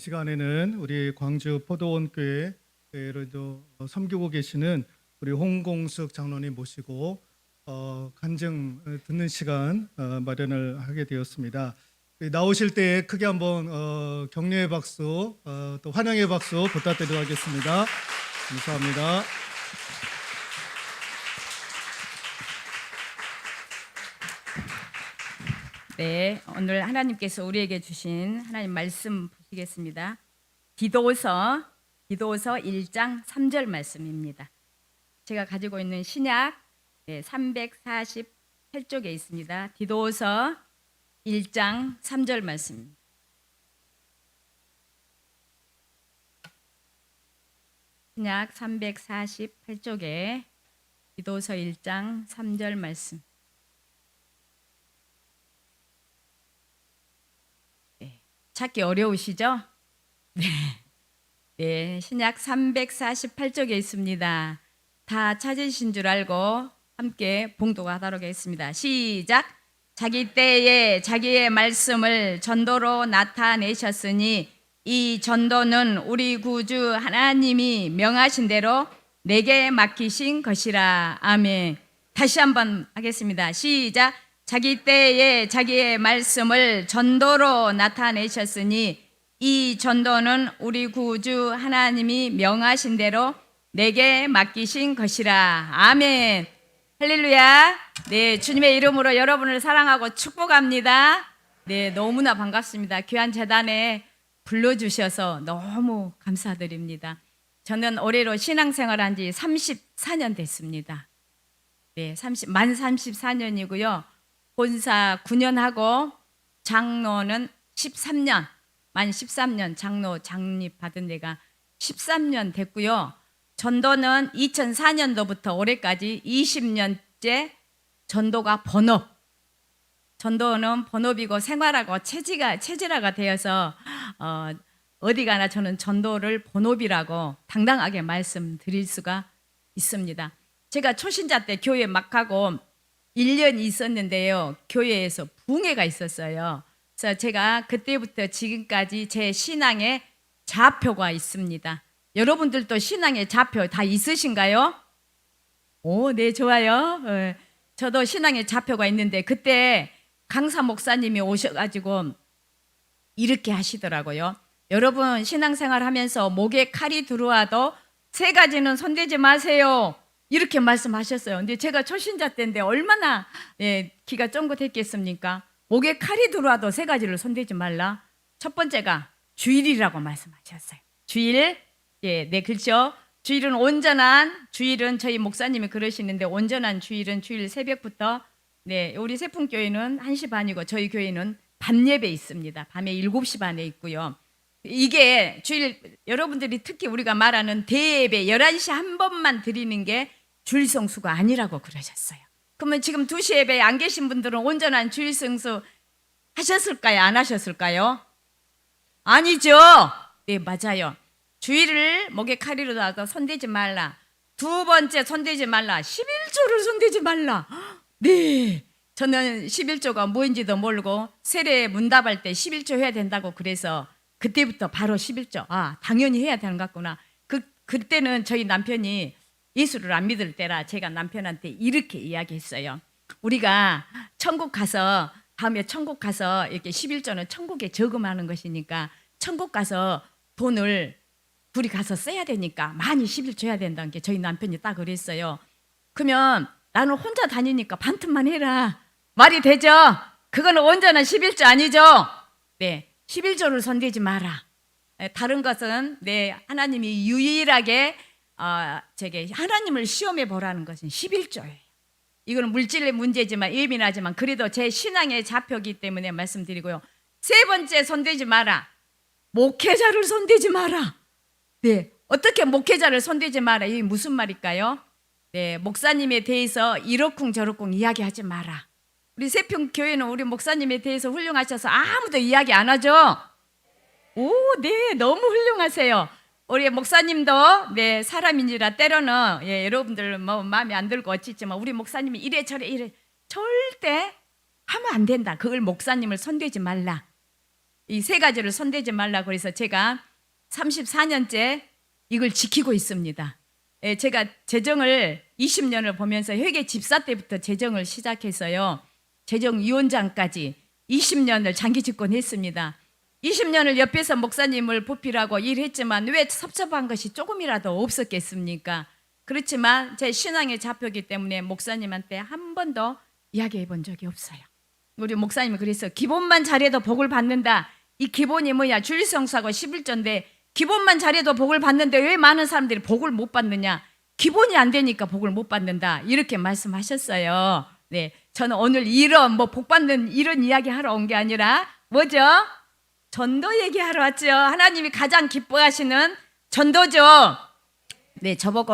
시간에는 우리 광주 포도원 교회를 섬기고 계시는 우리 홍공숙 장로님 모시고 간증 듣는 시간 마련을 하게 되었습니다. 나오실 때 크게 한번 격려의 박수 또 환영의 박수 부탁드리도록 하겠습니다. 감사합니다. 네, 오늘 하나님께서 우리에게 주신 하나님 말씀 보시겠습니다. 디도서 1장 3절 말씀입니다. 제가 가지고 있는 신약 348쪽에 있습니다. 디도서 1장 3절 말씀입니다. 신약 348쪽에 디도서 1장 3절 말씀. 찾기 어려우시죠? 네, 신약 348쪽에 있습니다. 다 찾으신 줄 알고 함께 봉독하도록 하겠습니다. 시작! 자기 때에 자기의 말씀을 전도로 나타내셨으니 이 전도는 우리 구주 하나님이 명하신 대로 내게 맡기신 것이라. 아멘. 다시 한번 하겠습니다. 시작! 자기 때에 자기의 말씀을 전도로 나타내셨으니 이 전도는 우리 구주 하나님이 명하신 대로 내게 맡기신 것이라. 아멘. 할렐루야. 네, 주님의 이름으로 여러분을 사랑하고 축복합니다. 네, 너무나 반갑습니다. 귀한 재단에 불러주셔서 너무 감사드립니다. 저는 올해로 신앙생활한 지 34년 됐습니다. 네, 만 34년이고요. 본사 9년 하고 장로는 13년, 만 13년 장로 장립 받은 데가 13년 됐고요. 전도는 2004년도부터 올해까지 20년째 전도가 본업. 전도는 본업이고 생활하고 체질화가 되어서 어디 가나 저는 전도를 본업이라고 당당하게 말씀드릴 수가 있습니다. 제가 초신자 때 교회 막 가고 1년 있었는데요. 교회에서 붕해가 있었어요. 그래서 제가 그때부터 지금까지 제 신앙의 좌표가 있습니다. 여러분들도 신앙의 좌표 다 있으신가요? 오, 네, 좋아요. 저도 신앙의 좌표가 있는데 그때 강사 목사님이 오셔가지고 이렇게 하시더라고요. 여러분 신앙생활 하면서 목에 칼이 들어와도 3가지는 손대지 마세요. 이렇게 말씀하셨어요. 근데 제가 초신자 때인데 얼마나 기가 쫑긋했겠습니까? 목에 칼이 들어와도 3가지를 손대지 말라. 첫 번째가 주일이라고 말씀하셨어요. 주일, 네, 그렇죠. 주일은 저희 목사님이 그러시는데 온전한 주일은 주일 새벽부터 우리 세풍교회는 1시 반이고 저희 교회는 밤 예배 있습니다. 밤에 7시 반에 있고요. 이게 주일 여러분들이 특히 우리가 말하는 대예배 11시 한 번만 드리는 게 주일 성수가 아니라고 그러셨어요. 그러면 지금 2시 예배에 안 계신 분들은 온전한 주일 성수 하셨을까요? 안 하셨을까요? 아니죠. 네, 맞아요. 주일을 목에 칼이로 놔도 손대지 말라. 2번째 손대지 말라. 11조를 손대지 말라. 네, 저는 11조가 뭐인지도 모르고 세례 문답할 때 11조 해야 된다고 그래서 그때부터 바로 11조 당연히 해야 되는 것 같구나. 그때는 저희 남편이 예수를 안 믿을 때라 제가 남편한테 이렇게 이야기했어요. 우리가 다음에 천국 가서 이렇게 11조는 천국에 저금하는 것이니까 천국 가서 돈을 둘이 가서 써야 되니까 많이 11조 해야 된다는 게 저희 남편이 딱 그랬어요. 그러면 나는 혼자 다니니까 반틈만 해라. 말이 되죠? 그거는 온전한 11조 아니죠? 네, 11조를 손대지 마라. 다른 것은 하나님이 유일하게 하나님을 시험해 보라는 것은 11조예요. 이거는 물질의 문제지만 예민하지만 그래도 제 신앙의 좌표이기 때문에 말씀드리고요. 3번째 손대지 마라. 목회자를 손대지 마라. 네, 어떻게 목회자를 손대지 마라. 이게 무슨 말일까요? 네, 목사님에 대해서 이러쿵 저러쿵 이야기하지 마라. 우리 세평교회는 우리 목사님에 대해서 훌륭하셔서 아무도 이야기 안 하죠? 오, 네, 너무 훌륭하세요. 우리 목사님도 사람인지라 때로는 여러분들 뭐 마음에 안 들고 어찌지만 우리 목사님이 이래 절대 하면 안 된다. 그걸 목사님을 손대지 말라. 이 세 가지를 손대지 말라고 그래서 제가 34년째 이걸 지키고 있습니다. 예, 제가 재정을 20년을 보면서 회계 집사 때부터 재정을 시작해서요. 재정위원장까지 20년을 장기 집권했습니다. 20년을 옆에서 목사님을 보필하고 일했지만 왜 섭섭한 것이 조금이라도 없었겠습니까? 그렇지만 제 신앙의 좌표이기 때문에 목사님한테 한 번도 이야기해 본 적이 없어요. 우리 목사님이 그래서 기본만 잘해도 복을 받는다. 이 기본이 뭐야? 주일성수하고 11조인데 기본만 잘해도 복을 받는데 왜 많은 사람들이 복을 못 받느냐? 기본이 안 되니까 복을 못 받는다. 이렇게 말씀하셨어요. 네, 저는 오늘 이런 뭐 복 받는 이런 이야기 하러 온 게 아니라 뭐죠? 전도 얘기하러 왔죠. 하나님이 가장 기뻐하시는 전도죠. 네, 저보고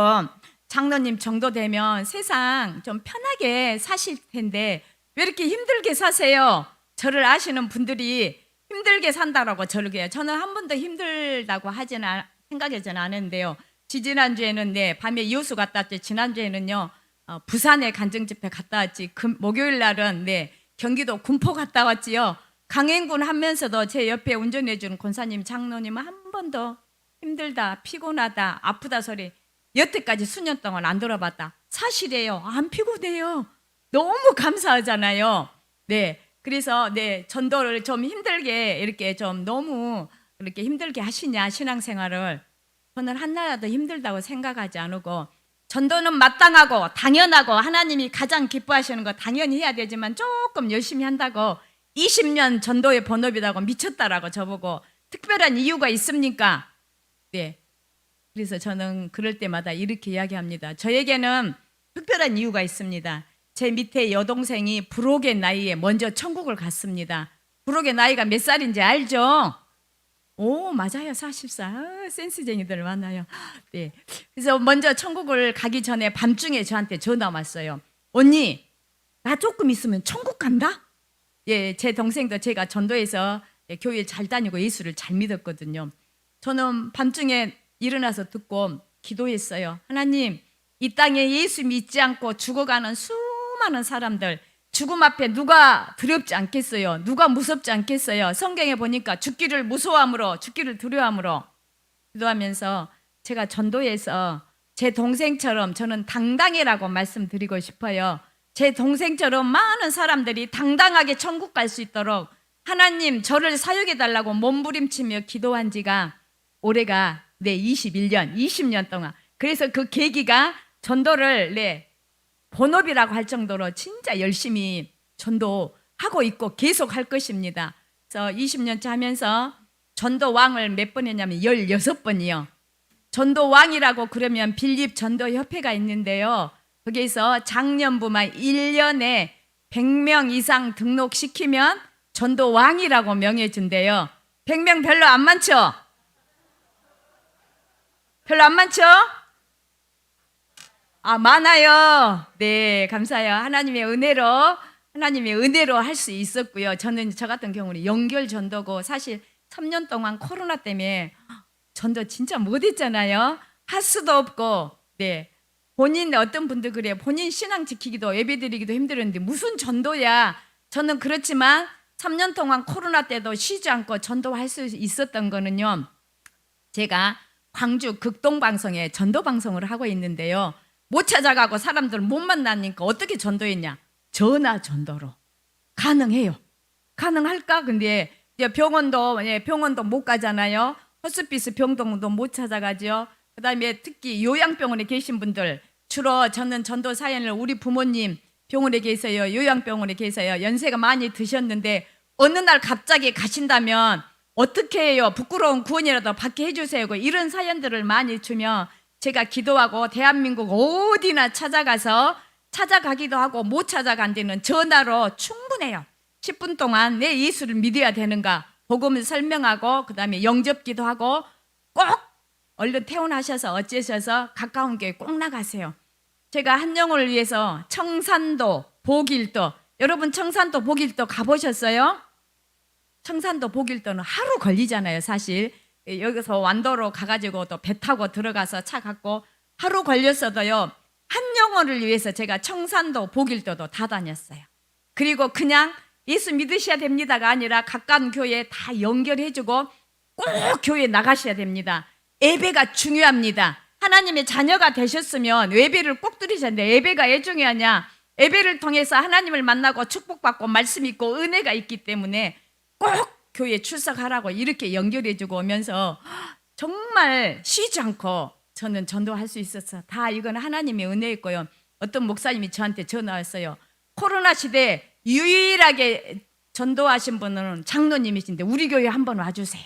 장로님 정도 되면 세상 좀 편하게 사실 텐데 왜 이렇게 힘들게 사세요? 저를 아시는 분들이 힘들게 산다라고 저를 해요. 저는 한 번도 힘들다고 생각하지는 않은데요. 지난주에는 네, 밤에 이호수 갔다 왔지. 지난주에는요 부산에 간증 집회 갔다 왔지. 목요일 날은 네, 경기도 군포 갔다 왔지요. 강행군 하면서도 제 옆에 운전해주는 권사님 장로님은 한 번도 힘들다, 피곤하다, 아프다 소리 여태까지 수년 동안 안 들어봤다. 사실이에요. 안 피곤해요. 너무 감사하잖아요. 네, 그래서 네, 전도를 좀 힘들게 이렇게 좀 너무 그렇게 힘들게 하시냐 신앙생활을 저는 하나라도 힘들다고 생각하지 않고 전도는 마땅하고 당연하고 하나님이 가장 기뻐하시는 거 당연히 해야 되지만 조금 열심히 한다고 20년 전도의 본업이라고 미쳤다라고 저보고 특별한 이유가 있습니까? 네. 그래서 저는 그럴 때마다 이렇게 이야기합니다. 저에게는 특별한 이유가 있습니다. 제 밑에 여동생이 불혹의 나이에 먼저 천국을 갔습니다. 불혹의 나이가 몇 살인지 알죠? 오, 맞아요. 40살. 센스쟁이들 많아요. 네. 그래서 먼저 천국을 가기 전에 밤중에 저한테 전화 왔어요. 언니, 나 조금 있으면 천국 간다? 예, 제 동생도 제가 전도해서 교회 잘 다니고 예수를 잘 믿었거든요. 저는 밤중에 일어나서 듣고 기도했어요. 하나님, 이 땅에 예수 믿지 않고 죽어가는 수많은 사람들 죽음 앞에 누가 두렵지 않겠어요? 누가 무섭지 않겠어요? 성경에 보니까 죽기를 무서워함으로 죽기를 두려워함으로 기도하면서 제가 전도해서 제 동생처럼 저는 당당해라고 말씀드리고 싶어요. 제 동생처럼 많은 사람들이 당당하게 천국 갈 수 있도록 하나님 저를 사역해 달라고 몸부림치며 기도한 지가 올해가 네 21년, 20년 동안. 그래서 그 계기가 전도를 네 본업이라고 할 정도로 진짜 열심히 전도하고 있고 계속 할 것입니다. 그래서 20년째 하면서 전도왕을 몇 번 했냐면 16번이요. 전도왕이라고 그러면 빌립 전도협회가 있는데요. 거기에서 작년부만 1년에 100명 이상 등록시키면 전도왕이라고 명예준대요. 100명 별로 안 많죠? 별로 안 많죠? 아, 많아요. 네, 감사해요. 하나님의 은혜로 할 수 있었고요. 저는 저 같은 경우는 연결 전도고 사실 3년 동안 코로나 때문에 전도 진짜 못했잖아요. 할 수도 없고, 네. 본인 어떤 분들 그래요. 본인 신앙 지키기도 예배드리기도 힘들었는데 무슨 전도야. 저는 그렇지만 3년 동안 코로나 때도 쉬지 않고 전도할 수 있었던 거는요. 제가 광주 극동방송에 전도방송을 하고 있는데요. 못 찾아가고 사람들 못 만나니까 어떻게 전도했냐. 전화 전도로. 가능해요. 가능할까? 근데 병원도 못 가잖아요. 호스피스 병동도 못 찾아가죠. 그다음에 특히 요양병원에 계신 분들 주로 저는 전도 사연을 우리 부모님 병원에 계세요. 요양병원에 계세요. 연세가 많이 드셨는데 어느 날 갑자기 가신다면 어떻게 해요? 부끄러운 구원이라도 받게 해주세요. 이런 사연들을 많이 주면 제가 기도하고 대한민국 어디나 찾아가기도 하고 못 찾아간 데는 전화로 충분해요. 10분 동안 내 예수를 믿어야 되는가 복음을 설명하고 그다음에 영접기도 하고 꼭 얼른 퇴원하셔서 어째셔서 가까운 교회 꼭 나가세요. 제가 한 영혼을 위해서 청산도, 보길도 여러분 청산도, 보길도 가보셨어요? 청산도, 보길도는 하루 걸리잖아요. 사실 여기서 완도로 가가지고 또 배 타고 들어가서 차 갖고 하루 걸렸어도요. 한 영혼을 위해서 제가 청산도, 보길도도 다 다녔어요. 그리고 그냥 예수 믿으셔야 됩니다가 아니라 가까운 교회에 다 연결해주고 꼭 교회에 나가셔야 됩니다. 예배가 중요합니다. 하나님의 자녀가 되셨으면 예배를 꼭 드리셔야 돼요. 예배가 왜 중요하냐? 예배를 통해서 하나님을 만나고 축복받고 말씀 있고 은혜가 있기 때문에 꼭 교회에 출석하라고 이렇게 연결해주고 오면서 정말 쉬지 않고 저는 전도할 수 있었어요. 다 이건 하나님의 은혜였고요. 어떤 목사님이 저한테 전화 왔어요. 코로나 시대에 유일하게 전도하신 분은 장로님이신데 우리 교회 한번 와주세요.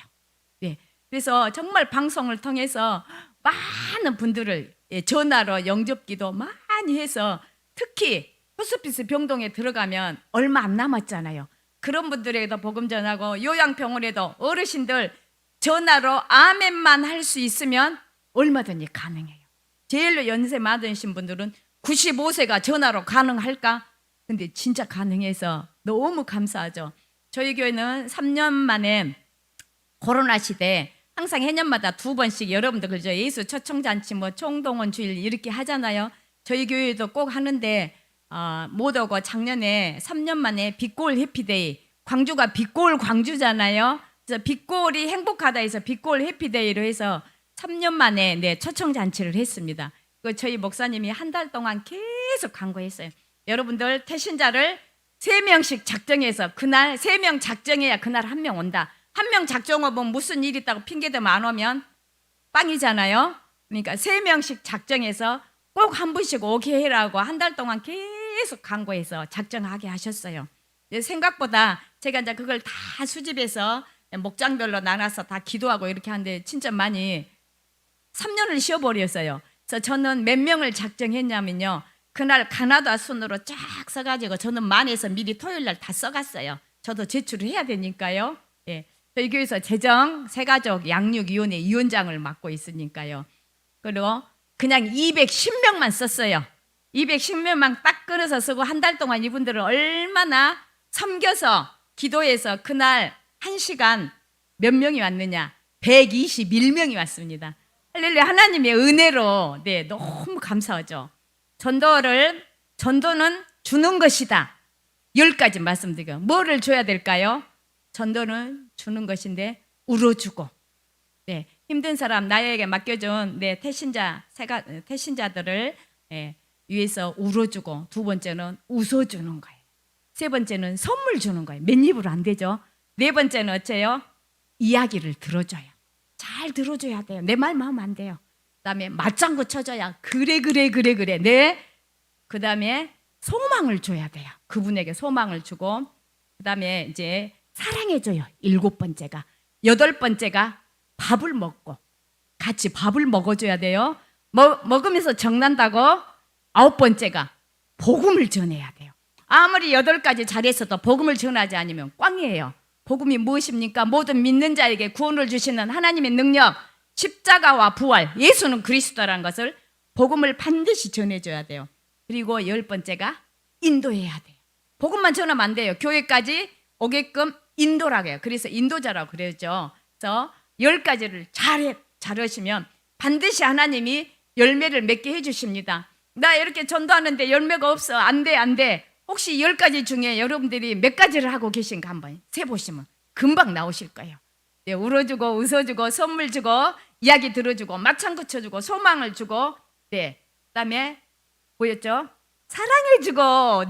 네. 그래서 정말 방송을 통해서 많은 분들을 전화로 영접기도 많이 해서 특히 호스피스 병동에 들어가면 얼마 안 남았잖아요. 그런 분들에게도 복음 전하고 요양병원에도 어르신들 전화로 아멘만 할 수 있으면 얼마든지 가능해요. 제일 연세 많으신 분들은 95세가 전화로 가능할까? 근데 진짜 가능해서 너무 감사하죠. 저희 교회는 3년 만에 코로나 시대에 항상 해년마다 2번씩 여러분들 그죠? 예수 초청잔치 뭐 총동원 주일 이렇게 하잖아요. 저희 교회도 꼭 하는데 못 오고 작년에 3년 만에 빛골 해피데이, 광주가 빛골 광주잖아요. 그래서 빛골이 행복하다 해서 빛골 해피데이로 해서 3년 만에 초청잔치를 했습니다. 그 저희 목사님이 한 달 동안 계속 광고했어요. 여러분들 태신자를 3명씩 작정해서 그날 3명 작정해야 그날 1명 온다. 1명 작정하면 무슨 일 있다고 핑계대면 안 오면 빵이잖아요. 그러니까 3명씩 작정해서 꼭 한 분씩 오게 해라고 한 달 동안 계속 광고해서 작정하게 하셨어요. 생각보다 제가 이제 그걸 다 수집해서 목장별로 나눠서 다 기도하고 이렇게 하는데 진짜 많이 3년을 쉬어버렸어요. 그래서 저는 몇 명을 작정했냐면요. 그날 가나다 순으로 쫙 써가지고 저는 만에서 미리 토요일 날 다 써갔어요. 저도 제출을 해야 되니까요. 예. 저희 교회에서 재정 새가족 양육위원회 위원장을 맡고 있으니까요. 그리고 그냥 210명만 썼어요. 210명만 딱 끊어서 쓰고 한 달 동안 이분들을 얼마나 섬겨서 기도해서 그날 1시간 몇 명이 왔느냐? 121명이 왔습니다. 할렐루야. 하나님의 은혜로 너무 감사하죠. 전도는 주는 것이다. 10가지 말씀드려요. 뭐를 줘야 될까요? 전도는 주는 것인데 울어주고 힘든 사람 나에게 맡겨준 태신자들을 위해서 울어주고 2번째는 웃어주는 거예요. 3번째는 선물 주는 거예요. 맨입으로 안 되죠. 4번째는 어째요? 이야기를 들어줘요. 잘 들어줘야 돼요. 내 말만 하면 안 돼요. 그다음에 맞장구 쳐줘야 그래. 그다음에 소망을 줘야 돼요. 그분에게 소망을 주고 그다음에 이제 사랑해줘요. 7번째가. 8번째가 밥을 먹고 같이 밥을 먹어줘야 돼요. 먹으면서 정난다고 9번째가 복음을 전해야 돼요. 아무리 8가지 잘했어도 복음을 전하지 않으면 꽝이에요. 복음이 무엇입니까? 모든 믿는 자에게 구원을 주시는 하나님의 능력, 십자가와 부활, 예수는 그리스도라는 것을 복음을 반드시 전해줘야 돼요. 그리고 10번째가 인도해야 돼요. 복음만 전하면 안 돼요. 교회까지 오게끔 인도라고 해요. 그래서 인도자라고 그러죠. 그래서 10가지를 잘하시면 반드시 하나님이 열매를 맺게 해주십니다. 나 이렇게 전도하는데 열매가 없어. 안 돼. 혹시 10가지 중에 여러분들이 몇 가지를 하고 계신가 한번 세보시면 금방 나오실 거예요. 울어주고 웃어주고 선물 주고 이야기 들어주고 맞장구 쳐주고 소망을 주고 그다음에 뭐였죠? 사랑해주고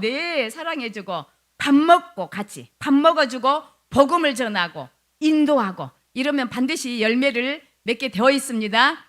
사랑해주고 밥 먹고 같이 밥 먹어주고 복음을 전하고 인도하고 이러면 반드시 열매를 맺게 되어 있습니다.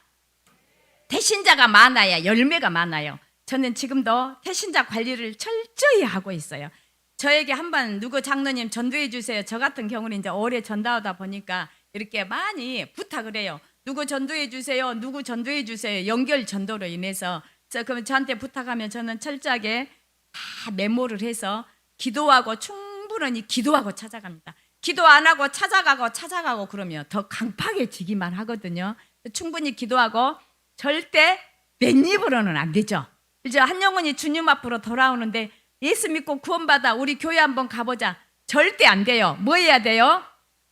태신자가 많아야 열매가 많아요. 저는 지금도 태신자 관리를 철저히 하고 있어요. 저에게 한번 누구 장로님 전도해 주세요. 저 같은 경우는 이제 오래 전도하다 보니까 이렇게 많이 부탁을 해요. 누구 전도해 주세요. 누구 전도해 주세요. 연결 전도로 인해서. 그럼 저한테 부탁하면 저는 철저하게 다 메모를 해서 기도하고 충분히 기도하고 찾아갑니다. 기도 안 하고 찾아가고 그러면 더 강팍해지기만 하거든요. 충분히 기도하고 절대 맨입으로는 안 되죠. 이제 한 영혼이 주님 앞으로 돌아오는데 예수 믿고 구원받아 우리 교회 한번 가보자. 절대 안 돼요. 뭐 해야 돼요?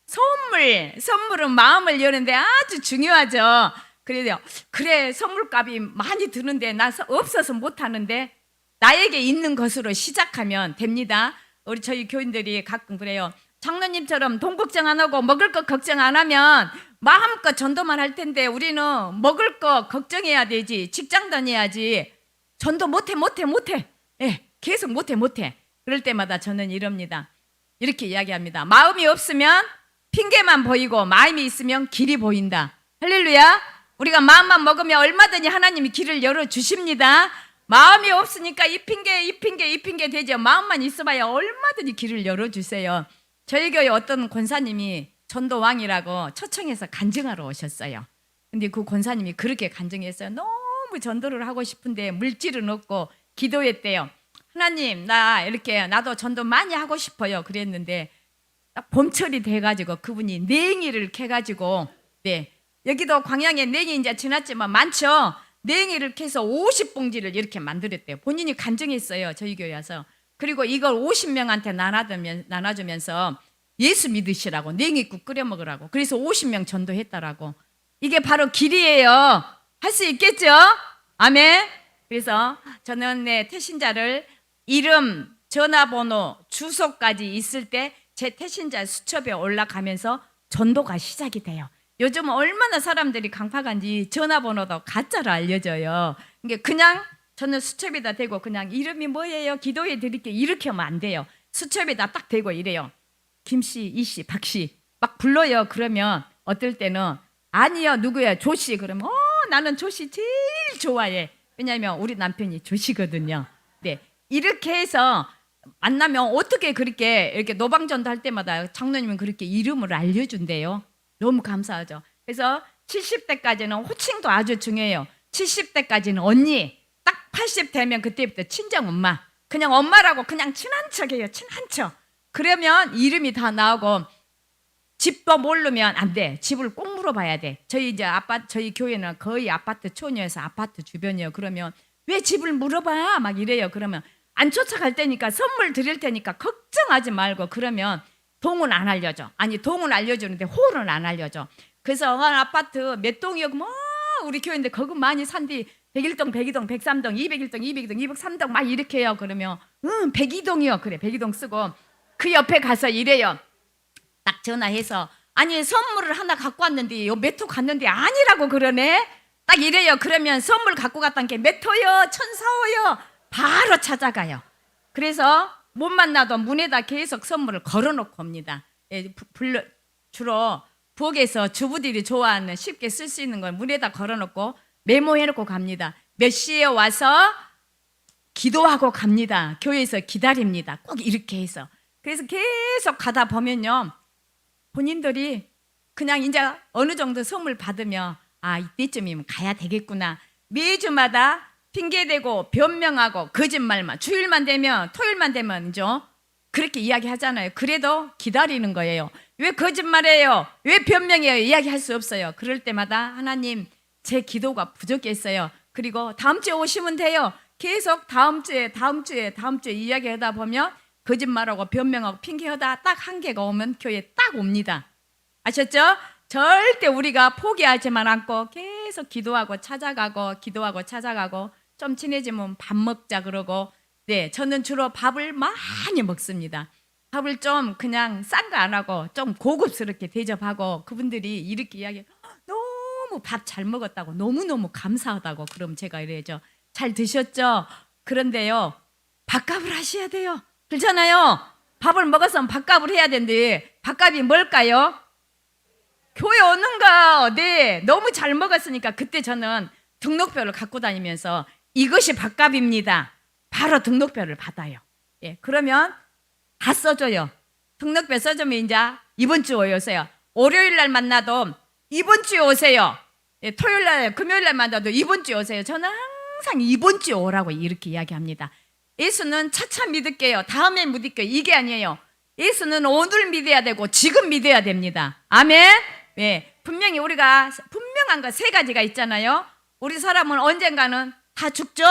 선물은 마음을 여는데 아주 중요하죠. 그래 선물값이 많이 드는데 나 없어서 못하는데 나에게 있는 것으로 시작하면 됩니다. 우리 저희 교인들이 가끔 그래요. 장로님처럼 돈 걱정 안 하고 먹을 거 걱정 안 하면 마음껏 전도만 할 텐데 우리는 먹을 거 걱정해야 되지. 직장 다녀야지. 전도 못해. 예, 계속 못해. 그럴 때마다 저는 이럽니다. 이렇게 이야기합니다. 마음이 없으면 핑계만 보이고 마음이 있으면 길이 보인다. 할렐루야. 우리가 마음만 먹으면 얼마든지 하나님이 길을 열어주십니다. 마음이 없으니까 이 핑계 되죠. 마음만 있어봐야 얼마든지 길을 열어주세요. 저희 교회 어떤 권사님이 전도왕이라고 초청해서 간증하러 오셨어요. 근데 그 권사님이 그렇게 간증했어요. 너무 전도를 하고 싶은데 물질은 없고 기도했대요. 하나님, 나도 전도 많이 하고 싶어요. 그랬는데 딱 봄철이 돼가지고 그분이 냉이를 캐가지고, 네, 여기도 광양에 냉이 이제 지났지만 많죠. 냉이를 캐서 50봉지를 이렇게 만들었대요. 본인이 간증했어요. 저희 교회 와서. 그리고 이걸 50명한테 나눠주면서 예수 믿으시라고, 냉이국 끓여 먹으라고. 그래서 50명 전도했다라고. 이게 바로 길이에요. 할 수 있겠죠? 아멘. 그래서 저는 태신자를 이름, 전화번호, 주소까지 있을 때 제 태신자 수첩에 올라가면서 전도가 시작이 돼요. 요즘 얼마나 사람들이 강팍한지 전화번호도 가짜로 알려져요. 그냥 저는 수첩에다 대고 그냥 이름이 뭐예요? 기도해 드릴게요. 이렇게 하면 안 돼요. 수첩에다 딱 대고 이래요. 김씨, 이씨, 박씨 막 불러요. 그러면 어떨 때는 아니요, 누구야? 조씨. 그러면 나는 조씨 제일 좋아해. 왜냐하면 우리 남편이 조씨거든요. 네, 이렇게 해서 만나면 어떻게 그렇게 이렇게 노방전도 할 때마다 장로님은 그렇게 이름을 알려준대요. 너무 감사하죠. 그래서 70대까지는 호칭도 아주 중요해요. 70대까지는 언니, 딱 80 되면 그때부터 친정 엄마. 그냥 엄마라고 그냥 친한 척해요. 친한 척. 그러면 이름이 다 나오고 집도 모르면 안 돼. 집을 꼭 물어봐야 돼. 저희 교회는 거의 아파트 촌이어서 아파트 주변이에요. 그러면 왜 집을 물어봐? 막 이래요. 그러면 안 쫓아갈 테니까 선물 드릴 테니까 걱정하지 말고. 그러면 동은 안 알려줘. 아니, 동은 알려주는데 홀은 안 알려줘. 그래서 아파트 몇 동이요? 우리 교회인데 거기 많이 산디 101동, 102동, 103동, 201동, 202동, 203동 막 이렇게 해요. 그러면 102동이요. 그래, 102동 쓰고 그 옆에 가서 이래요. 딱 전화해서 아니 선물을 하나 갖고 왔는데 몇 호 갔는데 아니라고 그러네. 딱 이래요. 그러면 선물 갖고 갔다는 게 몇 호요? 1004호요. 바로 찾아가요. 그래서 못 만나도 문에다 계속 선물을 걸어놓고 옵니다. 주로 부엌에서 주부들이 좋아하는 쉽게 쓸 수 있는 걸 문에다 걸어놓고 메모해놓고 갑니다. 몇 시에 와서 기도하고 갑니다. 교회에서 기다립니다. 꼭 이렇게 해서. 그래서 계속 가다 보면요, 본인들이 그냥 이제 어느 정도 선물 받으면 이때쯤이면 가야 되겠구나. 매주마다 핑계대고 변명하고 거짓말만, 주일만 되면 토요일만 되면 그렇게 이야기하잖아요. 그래도 기다리는 거예요. 왜 거짓말해요? 왜 변명해요? 이야기할 수 없어요. 그럴 때마다 하나님, 제 기도가 부족했어요. 그리고 다음 주에 오시면 돼요. 계속 다음 주에 이야기하다 보면 거짓말하고 변명하고 핑계하다 딱 한계가 오면 교회에 딱 옵니다. 아셨죠? 절대 우리가 포기하지만 않고 계속 기도하고 찾아가고 좀 친해지면 밥 먹자 그러고. 네, 저는 주로 밥을 많이 먹습니다. 밥을 좀 그냥 싼 거 안 하고 좀 고급스럽게 대접하고 그분들이 이렇게 이야기해요. 너무 밥 잘 먹었다고, 너무너무 감사하다고. 그럼 제가 이래야죠. 잘 드셨죠? 그런데요, 밥값을 하셔야 돼요. 그렇잖아요. 밥을 먹었으면 밥값을 해야 되는데 밥값이 뭘까요? 교회 오는 거. 네, 너무 잘 먹었으니까 그때 저는 등록표를 갖고 다니면서 이것이 밥값입니다. 바로 등록표를 받아요. 예, 그러면 다 써줘요. 등록표 써주면 이제 이번 주 오세요. 월요일 날 만나도 이번 주에 오세요. 예, 토요일 날, 금요일 날 만나도 이번 주에 오세요. 저는 항상 이번 주에 오라고 이렇게 이야기합니다. 예수는 차차 믿을게요. 다음에 믿을게요. 이게 아니에요. 예수는 오늘 믿어야 되고 지금 믿어야 됩니다. 아멘. 네, 분명히 우리가 분명한 거 세 가지가 있잖아요. 우리 사람은 언젠가는 다 죽죠.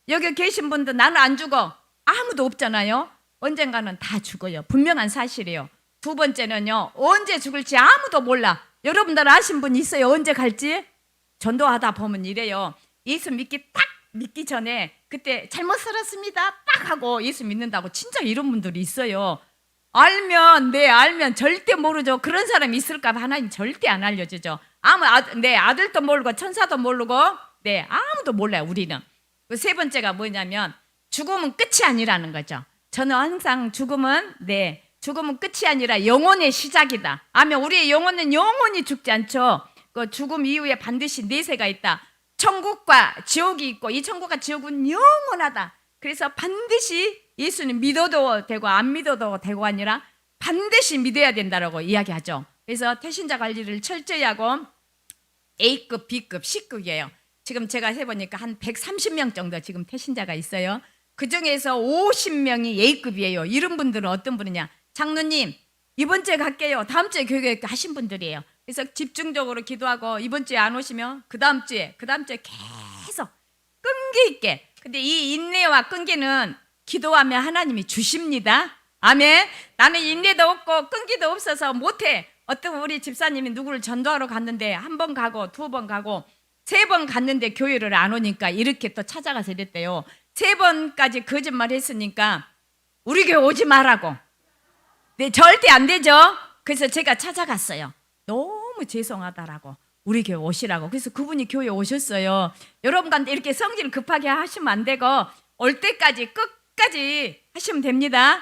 여기 계신 분들 나는 안 죽어. 아무도 없잖아요. 언젠가는 다 죽어요. 분명한 사실이에요. 두 번째는요, 언제 죽을지 아무도 몰라. 여러분들 아신 분 있어요? 언제 갈지? 전도하다 보면 이래요. 예수 믿기 딱 믿기 전에 그때 잘못 살았습니다 딱 하고 예수 믿는다고 진짜 이런 분들이 있어요. 알면 절대 모르죠. 그런 사람이 있을까 봐 하나님 절대 안 알려주죠. 아들도 모르고 천사도 모르고 아무도 몰라요. 우리는. 그 세 번째가 뭐냐면 죽음은 끝이 아니라는 거죠. 저는 항상 죽음은 끝이 아니라 영혼의 시작이다. 아멘. 우리의 영혼은 영원히 죽지 않죠. 그 죽음 이후에 반드시 내세가 있다. 천국과 지옥이 있고 이 천국과 지옥은 영원하다. 그래서 반드시 예수는 믿어도 되고 안 믿어도 되고 아니라 반드시 믿어야 된다라고 이야기하죠. 그래서 태신자 관리를 철저히 하고 A급, B급, C급이에요. 지금 제가 해보니까 한 130명 정도 지금 태신자가 있어요. 그 중에서 50명이 A급이에요. 이런 분들은 어떤 분이냐? 장로님 이번 주에 갈게요. 다음 주에 교회 하신 분들이에요. 그래서 집중적으로 기도하고 이번 주에 안 오시면 그 다음 주에 계속 끈기 있게. 근데 이 인내와 끈기는 기도하면 하나님이 주십니다. 아멘. 나는 인내도 없고 끈기도 없어서 못해. 어떤 우리 집사님이 누구를 전도하러 갔는데 한 번 가고 두 번 가고 세 번 갔는데 교회를 안 오니까 이렇게 또 찾아가서 이랬대요. 세 번까지 거짓말 했으니까 우리 교회 오지 말라고. 네, 절대 안 되죠. 그래서 제가 찾아갔어요. 너무 죄송하다라고 우리 교회 오시라고. 그래서 그분이 교회 오셨어요. 여러분한테 이렇게 성질 급하게 하시면 안 되고 올 때까지 끝까지 하시면 됩니다.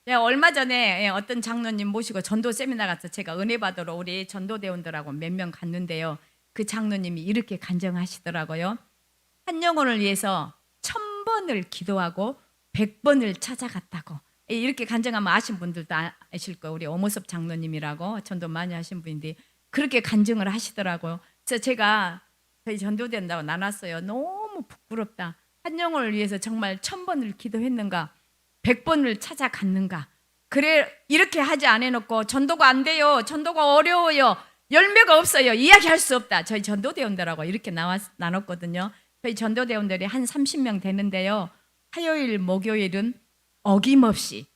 얼마 전에 어떤 장로님 모시고 전도 세미나 가서 제가 은혜 받으러 우리 전도대원들하고 몇 명 갔는데요. 그 장로님이 이렇게 간증하시더라고요. 한 영혼을 위해서 1000번을 기도하고 100번을 찾아갔다고. 이렇게 간증하면 아신 분들도 아실 거예요. 우리 오모섭 장로님이라고 전도 많이 하신 분인데 그렇게 간증을 하시더라고요. 그래서 제가 저희 전도된다고 나눴어요. 너무 부끄럽다. 한 영혼을 위해서 정말 1000번을 기도했는가 100번을 찾아갔는가. 그래 이렇게 하지 않아놓고 전도가 안 돼요. 전도가 어려워요. 열매가 없어요. 이야기할 수 없다. 저희 전도대원들하고 이렇게 나눴거든요. 저희 전도대원들이 한 30명 되는데요. 화요일 목요일은 어김없이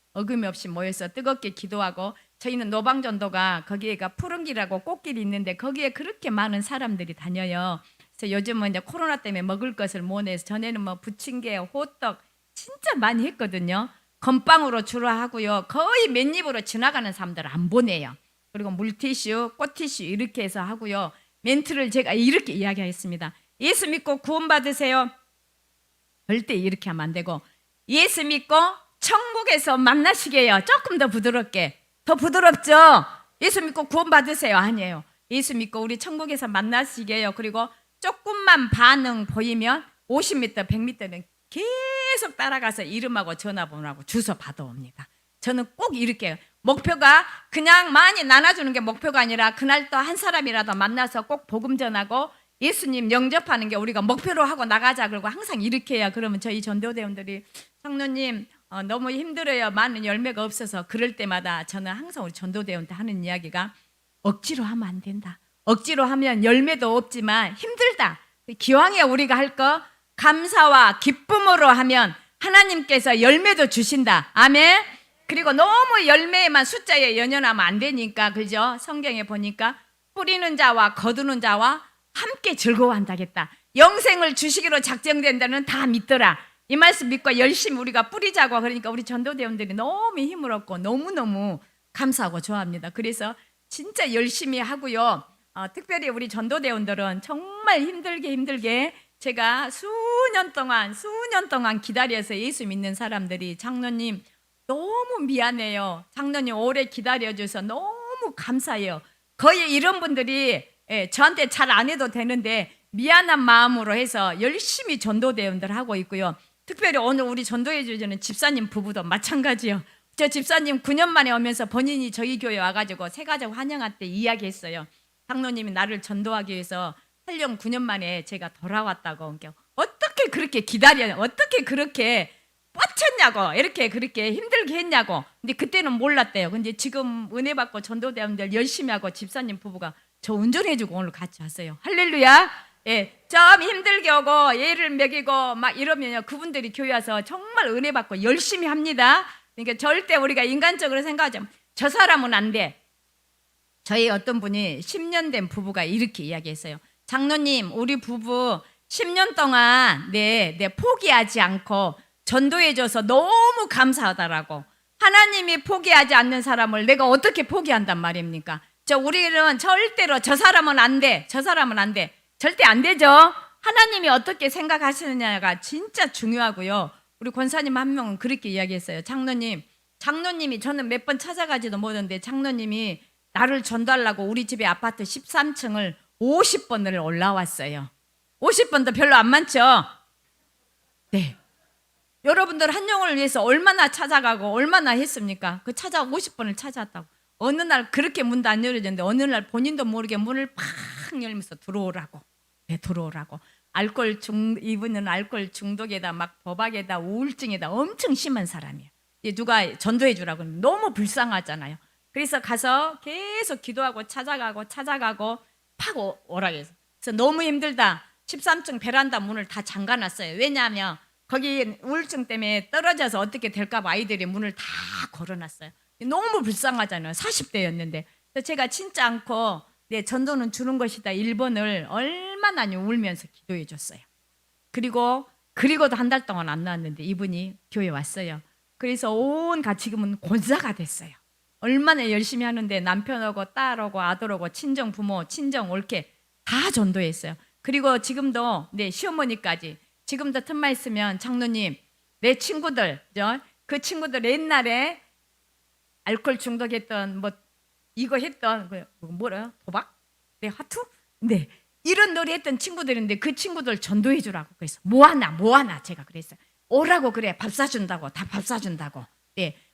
모여서 뜨겁게 기도하고 저희는 노방전도가 거기에가 푸른길하고 꽃길이 있는데 거기에 그렇게 많은 사람들이 다녀요. 그래서 요즘은 이제 코로나 때문에 먹을 것을 못 내서 전에는 뭐 부침개, 호떡 진짜 많이 했거든요. 건빵으로 주로 하고요. 거의 맨입으로 지나가는 사람들을 안 보내요. 그리고 물티슈, 꽃티슈 이렇게 해서 하고요. 멘트를 제가 이렇게 이야기하겠습니다. 예수 믿고 구원 받으세요. 절대 이렇게 하면 안 되고 예수 믿고 천국에서 만나시게요. 조금 더 부드럽게. 더 부드럽죠? 예수 믿고 구원 받으세요. 아니에요. 예수 믿고 우리 천국에서 만나시게요. 그리고 조금만 반응 보이면 50m, 100m는 계속 따라가서 이름하고 전화번호하고 주소 받아옵니다. 저는 꼭 이렇게 목표가 그냥 많이 나눠주는 게 목표가 아니라 그날 또 한 사람이라도 만나서 꼭 복음 전하고 예수님 영접하는 게 우리가 목표로 하고 나가자. 그러고 항상 이렇게 해야 그러면 저희 전도대원들이 장로님 너무 힘들어요. 많은 열매가 없어서 그럴 때마다 저는 항상 우리 전도대원한테 하는 이야기가 억지로 하면 안 된다. 억지로 하면 열매도 없지만 힘들다. 기왕에 우리가 할 거 감사와 기쁨으로 하면 하나님께서 열매도 주신다. 아멘. 그리고 너무 열매에만 숫자에 연연하면 안 되니까 그죠? 성경에 보니까 뿌리는 자와 거두는 자와 함께 즐거워한다겠다. 영생을 주시기로 작정된다는 다 믿더라. 이 말씀 믿고 열심히 우리가 뿌리자고. 그러니까 우리 전도대원들이 너무 힘을 얻고 너무너무 감사하고 좋아합니다. 그래서 진짜 열심히 하고요. 특별히 우리 전도대원들은 정말 힘들게 제가 수년 동안 기다려서 예수 믿는 사람들이 장로님 너무 미안해요. 장로님 오래 기다려줘서 너무 감사해요. 거의 이런 분들이 저한테 잘 안 해도 되는데 미안한 마음으로 해서 열심히 전도대원들 하고 있고요. 특별히 오늘 우리 전도해 주시는 집사님 부부도 마찬가지요. 저 집사님 9년 만에 오면서 본인이 저희 교회 와가지고 새가족 환영할 때 이야기했어요. 장로님이 나를 전도하기 위해서 8년 9년 만에 제가 돌아왔다고. 어떻게 그렇게 어떻게 그렇게 뻗쳤냐고, 이렇게 그렇게 힘들게 했냐고. 근데 그때는 몰랐대요. 근데 지금 은혜 받고 전도대원들 열심히 하고 집사님 부부가 저 운전해주고 오늘 같이 왔어요. 할렐루야. 예, 좀 힘들게 오고 애를 먹이고 막 이러면요 그분들이 교회 와서 정말 은혜 받고 열심히 합니다. 그러니까 절대 우리가 인간적으로 생각하지 저 사람은 안 돼. 저희 어떤 분이 10년 된 부부가 이렇게 이야기했어요. 장로님, 우리 부부 10년 동안 포기하지 않고 전도해줘서 너무 감사하다라고. 하나님이 포기하지 않는 사람을 내가 어떻게 포기한단 말입니까? 우리는 절대로 저 사람은 안 돼, 저 사람은 안 돼. 절대 안 되죠. 하나님이 어떻게 생각하시느냐가 진짜 중요하고요. 우리 권사님 한 명은 그렇게 이야기했어요. 장로님이 저는 몇 번 찾아가지도 못했는데 장로님이 나를 전달하고 우리 집에 아파트 13층을 50번을 올라왔어요. 50번도 별로 안 많죠? 네. 여러분들 한 영혼을 위해서 얼마나 찾아가고 얼마나 했습니까? 그 50번을 찾아왔다고. 어느 날 그렇게 문도 안 열어졌는데 어느 날 본인도 모르게 문을 팍 열면서 들어오라고. 네, 들어오라고. 이분은 알코올 중독에다 막 도박에다 우울증에다 엄청 심한 사람이에요. 누가 전도해 주라고 하면 너무 불쌍하잖아요. 그래서 가서 계속 기도하고 찾아가고 팍 오라고 해서. 그래서 너무 힘들다. 13층 베란다 문을 다 잠가놨어요. 왜냐하면 거기 우울증 때문에 떨어져서 어떻게 될까 봐 아이들이 문을 다 걸어놨어요. 너무 불쌍하잖아요. 40대였는데. 그래서 제가 진짜 않고 전도는 주는 것이다 1번을 얼마나 울면서 기도해 줬어요. 그리고도 한 달 동안 안 나왔는데 이분이 교회 왔어요. 그래서 지금은 권사가 됐어요. 얼마나 열심히 하는데 남편하고 딸하고 아들하고 친정 부모, 친정 올케 다 전도했어요. 그리고 지금도 시어머니까지 지금도 틈만 있으면 장로님 내 친구들 그 친구들 옛날에 알코올 중독했던 이거 했던 뭐라 도박? 하투? 이런 놀이 했던 친구들인데 그 친구들 전도해 주라고 그래서 뭐하나 제가 그랬어요. 오라고 그래. 밥 사준다고. 다 밥 사준다고.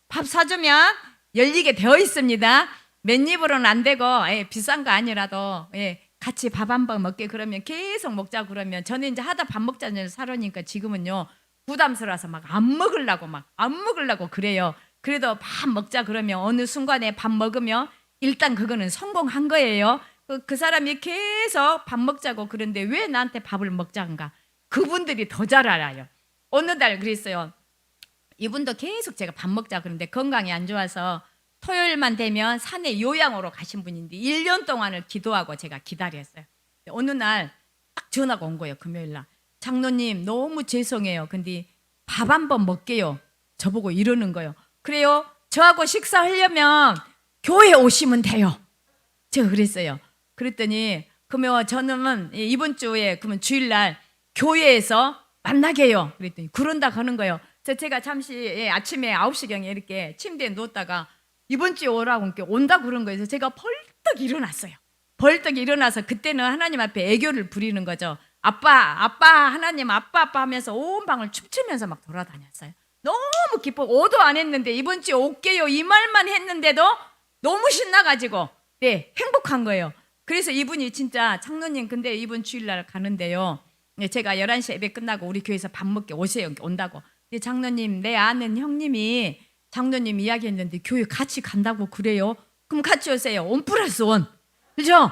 밥 사주면 열리게 되어 있습니다. 맨입으로는 안 되고 비싼 거 아니라도 같이 밥 한 번 먹게 그러면 계속 먹자 그러면 저는 이제 하다 밥 먹자는 사러니까 지금은요 부담스러워서 안 먹으려고 그래요. 그래도 밥 먹자 그러면 어느 순간에 밥 먹으면 일단 그거는 성공한 거예요. 그 사람이 계속 밥 먹자고 그런데 왜 나한테 밥을 먹자는가? 그분들이 더 잘 알아요. 어느 날 그랬어요. 이분도 계속 제가 밥 먹자 그러는데 건강이 안 좋아서 토요일만 되면 산에 요양으로 가신 분인데 1년 동안을 기도하고 제가 기다렸어요. 어느 날 딱 전화가 온 거예요. 금요일 날. 장로님 너무 죄송해요. 근데 밥 한 번 먹게요. 저보고 이러는 거예요. 그래요. 저하고 식사하려면 교회 오시면 돼요. 제가 그랬어요. 그랬더니 그러면 저는 이번 주에 그러면 주일날 교회에서 만나게 해요. 그랬더니 그런다 하는 거예요. 제가 잠시 아침에 9시경에 이렇게 침대에 누웠다가 이번 주에 오라고 온다 그런 거예요. 제가 벌떡 일어났어요. 벌떡 일어나서 그때는 하나님 앞에 애교를 부리는 거죠. 아빠 하나님 아빠 하면서 온 방을 춤추면서 막 돌아다녔어요. 너무 기뻐. 5도 안 했는데 이번 주에 올게요 이 말만 했는데도 너무 신나가지고 행복한 거예요. 그래서 이분이 진짜 장로님 근데 이번 주일날 가는데요. 제가 11시 예배 끝나고 우리 교회에서 밥 먹게 오세요. 온다고. 근데 장로님 내 아는 형님이 장로님 이야기했는데 교회 같이 간다고 그래요. 그럼 같이 오세요. 1+1. 그죠?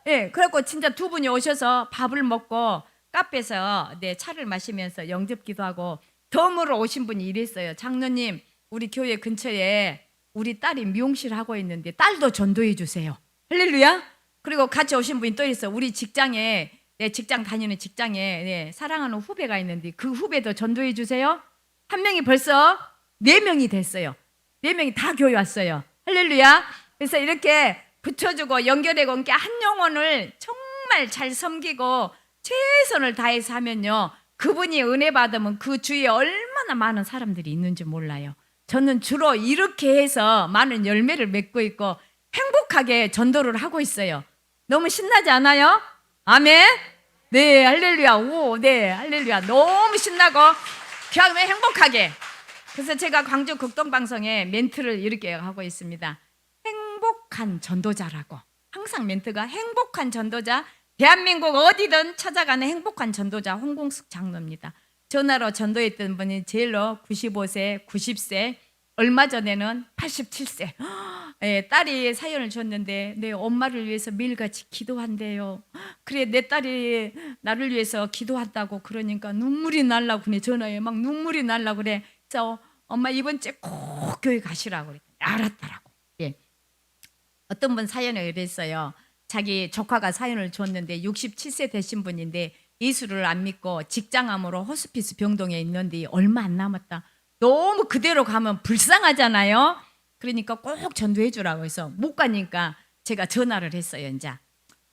그래갖고 진짜 두 분이 오셔서 밥을 먹고 카페에서 차를 마시면서 영접기도 하고 덤으로 오신 분이 이랬어요. 장로님 우리 교회 근처에 우리 딸이 미용실 하고 있는데 딸도 전도해 주세요. 할렐루야. 그리고 같이 오신 분이 또 있어. 우리 직장에 직장 다니는 직장에 사랑하는 후배가 있는데 그 후배도 전도해 주세요. 한 명이 벌써 4명이 됐어요. 4명이 다 교회 왔어요. 할렐루야. 그래서 이렇게 붙여주고 연결되고 한 영혼을 정말 잘 섬기고 최선을 다해서 하면요. 그분이 은혜 받으면 그 주위에 얼마나 많은 사람들이 있는지 몰라요. 저는 주로 이렇게 해서 많은 열매를 맺고 있고 행복하게 전도를 하고 있어요. 너무 신나지 않아요? 아멘? 네, 할렐루야. 할렐루야. 너무 신나고 그냥 행복하게. 그래서 제가 광주 극동방송에 멘트를 이렇게 하고 있습니다. 행복한 전도자라고. 항상 멘트가 행복한 전도자. 대한민국 어디든 찾아가는 행복한 전도자 홍공숙 장로입니다. 전화로 전도했던 분이 제일로 95세, 90세, 얼마 전에는 87세. 딸이 사연을 줬는데 내 엄마를 위해서 매일같이 기도한대요. 그래 내 딸이 나를 위해서 기도한다고 그러니까 눈물이 날라고 그래. 전화에 막 눈물이 날라고 그래. 그래서 엄마 이번 주에 꼭 교회 가시라고 그랬더니 알았다라고. 어떤 분 사연을 그랬어요. 자기 조카가 사연을 줬는데 67세 되신 분인데 예수를 안 믿고 직장암으로 호스피스 병동에 있는데 얼마 안 남았다. 너무 그대로 가면 불쌍하잖아요. 그러니까 꼭 전도해 주라고 해서 못 가니까 제가 전화를 했어요. 이제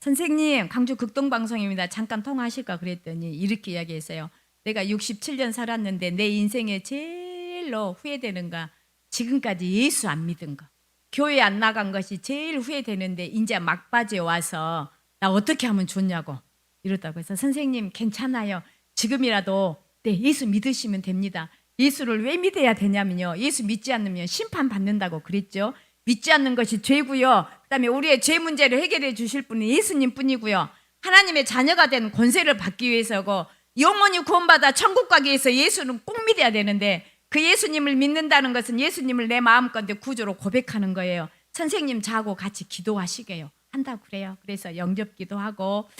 선생님, 광주 극동방송입니다. 잠깐 통화하실까 그랬더니 이렇게 이야기했어요. 내가 67년 살았는데 내 인생에 제일로 후회되는가? 지금까지 예수 안 믿은 거. 교회 안 나간 것이 제일 후회되는데 이제 막바지에 와서 나 어떻게 하면 좋냐고 이러다고 해서 선생님 괜찮아요. 지금이라도 네, 예수 믿으시면 됩니다. 예수를 왜 믿어야 되냐면요. 예수 믿지 않으면 심판받는다고 그랬죠. 믿지 않는 것이 죄고요. 그다음에 우리의 죄 문제를 해결해 주실 분은 예수님 뿐이고요. 하나님의 자녀가 된 권세를 받기 위해서고 영원히 구원받아 천국 가기 위해서 예수는 꼭 믿어야 되는데 그 예수님을 믿는다는 것은 예수님을 내 마음 가운데 구주로 고백하는 거예요. 선생님 저하고 같이 기도하시게요. 한다고 그래요. 그래서 영접기도 하고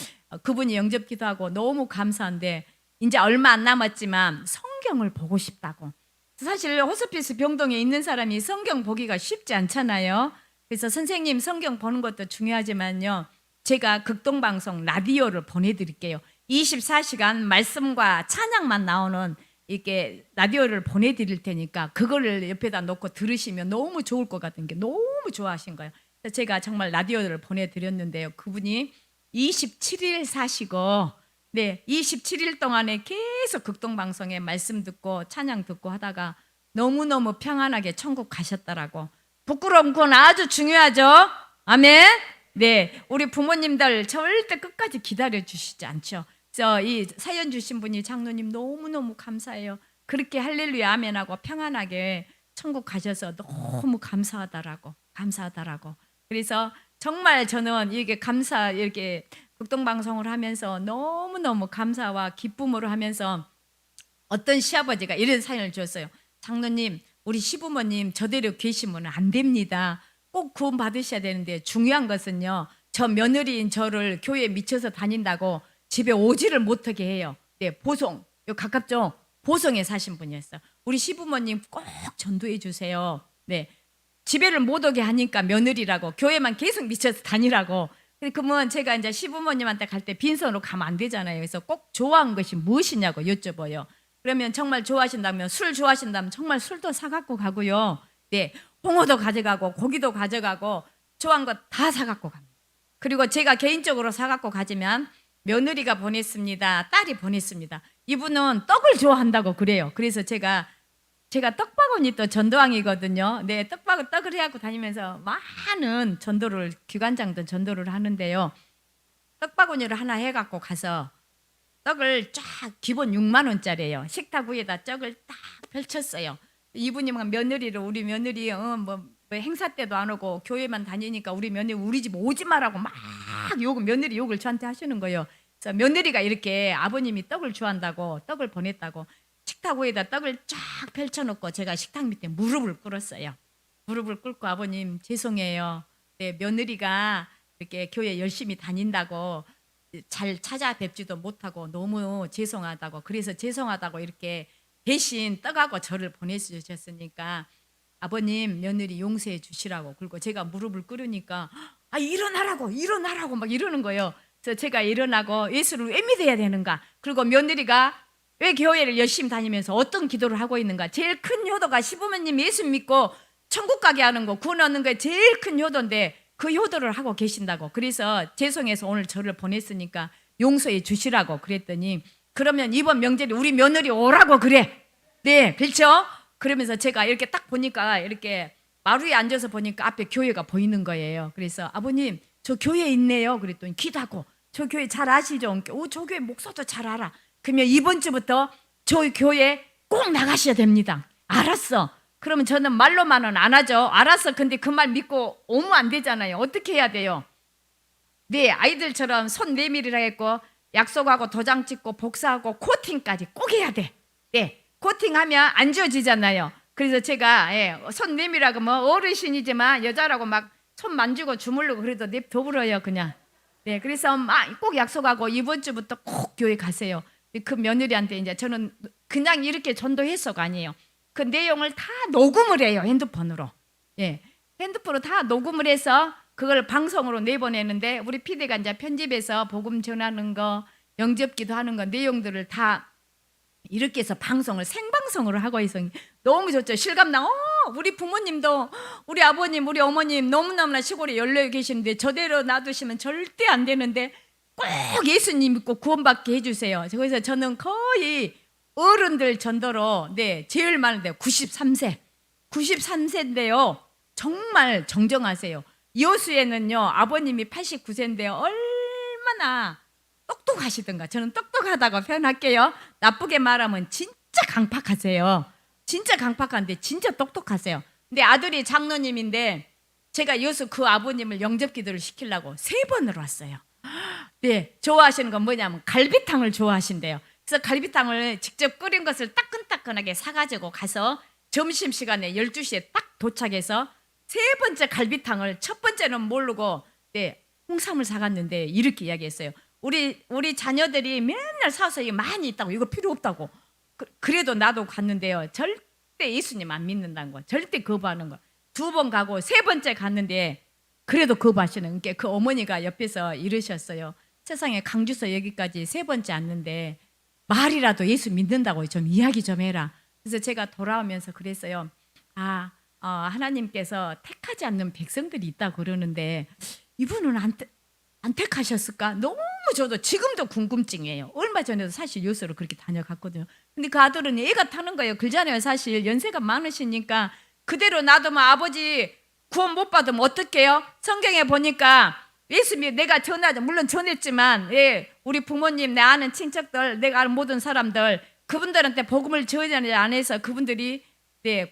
그분이 영접기도 하고 너무 감사한데 이제 얼마 안 남았지만 성경을 보고 싶다고. 사실 호스피스 병동에 있는 사람이 성경 보기가 쉽지 않잖아요. 그래서 선생님 성경 보는 것도 중요하지만요. 제가 극동방송 라디오를 보내드릴게요. 24시간 말씀과 찬양만 나오는 이렇게 라디오를 보내드릴 테니까 그거를 옆에다 놓고 들으시면 너무 좋을 것 같은 게 너무 좋아하신 거예요. 그래서 제가 정말 라디오를 보내드렸는데요. 그분이 27일 사시고 네, 27일 동안에 계속 극동방송에 말씀 듣고 찬양 듣고 하다가 너무너무 평안하게 천국 가셨더라고. 부끄러운 건 아주 중요하죠. 아멘. 네, 우리 부모님들 절대 끝까지 기다려 주시지 않죠. 그래서 이 사연 주신 분이 장로님 너무너무 감사해요. 그렇게 할렐루야 아멘하고 평안하게 천국 가셔서 너무 감사하다라고. 그래서 정말 저는 이게 이렇게 극동방송을 하면서 너무너무 감사와 기쁨으로 하면서 어떤 시아버지가 이런 사연을 주었어요. 장로님, 우리 시부모님 저대로 계시면 안 됩니다. 꼭 구원 받으셔야 되는데 중요한 것은요. 저 며느리인 저를 교회에 미쳐서 다닌다고 집에 오지를 못하게 해요. 네, 보성. 여기 가깝죠? 보성에 사신 분이었어요. 우리 시부모님 꼭 전도해 주세요. 네. 집에를 못 오게 하니까 며느리라고 교회만 계속 미쳐서 다니라고. 그러면 제가 이제 시부모님한테 갈 때 빈손으로 가면 안 되잖아요. 그래서 꼭 좋아하는 것이 무엇이냐고 여쭤봐요. 그러면 정말 좋아하신다면 술 좋아하신다면 정말 술도 사갖고 가고요. 네, 홍어도 가져가고 고기도 가져가고 좋아하는 거 다 사갖고 갑니다. 그리고 제가 개인적으로 사갖고 가지면 며느리가 보냈습니다. 딸이 보냈습니다. 이분은 떡을 좋아한다고 그래요. 그래서 제가 떡바구니 또 전도왕이거든요. 네, 떡을 해갖고 다니면서 많은 전도를 기관장도 전도를 하는데요. 떡바구니를 하나 해갖고 가서 떡을 쫙 기본 6만 원짜리예요. 식탁 위에다 떡을 딱 펼쳤어요. 이분이 막 며느리를 우리 며느리 뭐 행사 때도 안 오고 교회만 다니니까 우리 며느리 우리 집 오지 마라고 막 며느리 욕을 저한테 하시는 거예요. 그래서 며느리가 이렇게 아버님이 떡을 좋아한다고 떡을 보냈다고 식탁 위에다 떡을 쫙 펼쳐놓고 제가 식탁 밑에 무릎을 꿇었어요. 무릎을 꿇고 아버님 죄송해요. 네, 며느리가 이렇게 교회 열심히 다닌다고 잘 찾아뵙지도 못하고 너무 죄송하다고 그래서 죄송하다고 이렇게 대신 떡하고 저를 보내주셨으니까 아버님 며느리 용서해 주시라고. 그리고 제가 무릎을 꿇으니까 일어나라고 막 이러는 거예요. 그래서 제가 일어나고 예수를 왜 믿어야 되는가, 그리고 며느리가 왜 교회를 열심히 다니면서 어떤 기도를 하고 있는가. 제일 큰 효도가 시부모님 예수 믿고 천국 가게 하는 거, 구원 얻는 게 제일 큰 효도인데 그 효도를 하고 계신다고. 그래서 죄송해서 오늘 저를 보냈으니까 용서해 주시라고 그랬더니 그러면 이번 명절에 우리 며느리 오라고 그래. 네, 그렇죠? 그러면서 제가 이렇게 딱 보니까 이렇게 마루에 앉아서 보니까 앞에 교회가 보이는 거예요. 그래서 아버님 저 교회 있네요. 그랬더니 기도하고 저 교회 잘 아시죠? 저 교회 목사도 잘 알아. 그러면 이번 주부터 저 교회 꼭 나가셔야 됩니다. 알았어. 그러면 저는 말로만은 안 하죠. 알았어. 근데 그 말 믿고 오면 안 되잖아요. 어떻게 해야 돼요? 네, 아이들처럼 손 내밀으라 했고 약속하고 도장 찍고 복사하고 코팅까지 꼭 해야 돼. 네, 코팅하면 안 지워지잖아요. 그래서 제가 손 내밀라고 뭐 어르신이지만 여자라고 막 손 만지고 주물르고 그래도 냅둬 불어요 그냥. 네, 그래서 꼭 약속하고 이번 주부터 꼭 교회 가세요. 그 며느리한테 이제 저는 그냥 이렇게 전도해서가 아니에요. 그 내용을 다 녹음을 해요. 핸드폰으로. 예, 핸드폰으로 다 녹음을 해서 그걸 방송으로 내보내는데 우리 PD가 이제 편집해서 복음 전하는 거, 영접기도 하는 거 내용들을 다 이렇게 해서 방송을 생방송으로 하고 있어. 너무 좋죠. 실감나. 우리 부모님도 우리 아버님 우리 어머님 너무너무나 시골에 연로에 계시는데 저대로 놔두시면 절대 안 되는데 꼭 예수님 믿고 구원받게 해주세요. 그래서 저는 거의 어른들 전도로 제일 많은데 93세인데요. 정말 정정하세요. 여수에는요 아버님이 89세인데요 얼마나 똑똑하시던가. 저는 똑똑하다고 표현할게요. 나쁘게 말하면 진짜 강팍하세요. 진짜 강팍한데 진짜 똑똑하세요. 근데 아들이 장로님인데 제가 여수 그 아버님을 영접기도를 시키려고 3번을 왔어요. 좋아하시는 건 뭐냐면 갈비탕을 좋아하신대요. 그래서 갈비탕을 직접 끓인 것을 따끈따끈하게 사가지고 가서 점심시간에 12시에 딱 도착해서 3번째 갈비탕을 첫 번째는 모르고 홍삼을 사갔는데 이렇게 이야기했어요. 우리 자녀들이 맨날 사서 이거 많이 있다고 이거 필요 없다고. 그래도 나도 갔는데요. 절대 예수님 안 믿는다는 거. 절대 거부하는 거. 2번 가고 3번째 갔는데 그래도 거부하시는 게 그 어머니가 옆에서 이러셨어요. 세상에 강주서 여기까지 3번째 왔는데 말이라도 예수 믿는다고 좀 이야기 좀 해라. 그래서 제가 돌아오면서 그랬어요. 하나님께서 택하지 않는 백성들이 있다고 그러는데 이분은 안 택하셨을까? 너무 저도 지금도 궁금증이에요. 얼마 전에도 사실 여수로 그렇게 다녀갔거든요. 근데 그 아들은 애가 타는 거예요. 그러잖아요. 사실 연세가 많으시니까 그대로 놔두면 아버지 구원 못 받으면 어떡해요? 성경에 보니까 예수님 내가 물론 전했지만 우리 부모님 내 아는 친척들 내가 아는 모든 사람들 그분들한테 복음을 전하지 않아서 그분들이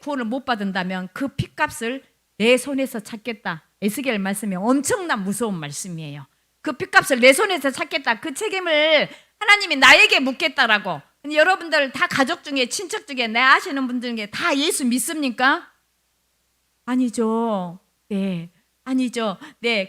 구원을 못 받는다면 그 핏값을 내 손에서 찾겠다. 에스겔 말씀이 엄청난 무서운 말씀이에요. 그 핏값을 내 손에서 찾겠다. 그 책임을 하나님이 나에게 묻겠다라고. 근데 여러분들 다 가족 중에 친척 중에 내 아시는 분들 중에 다 예수 믿습니까? 아니죠. 아니죠.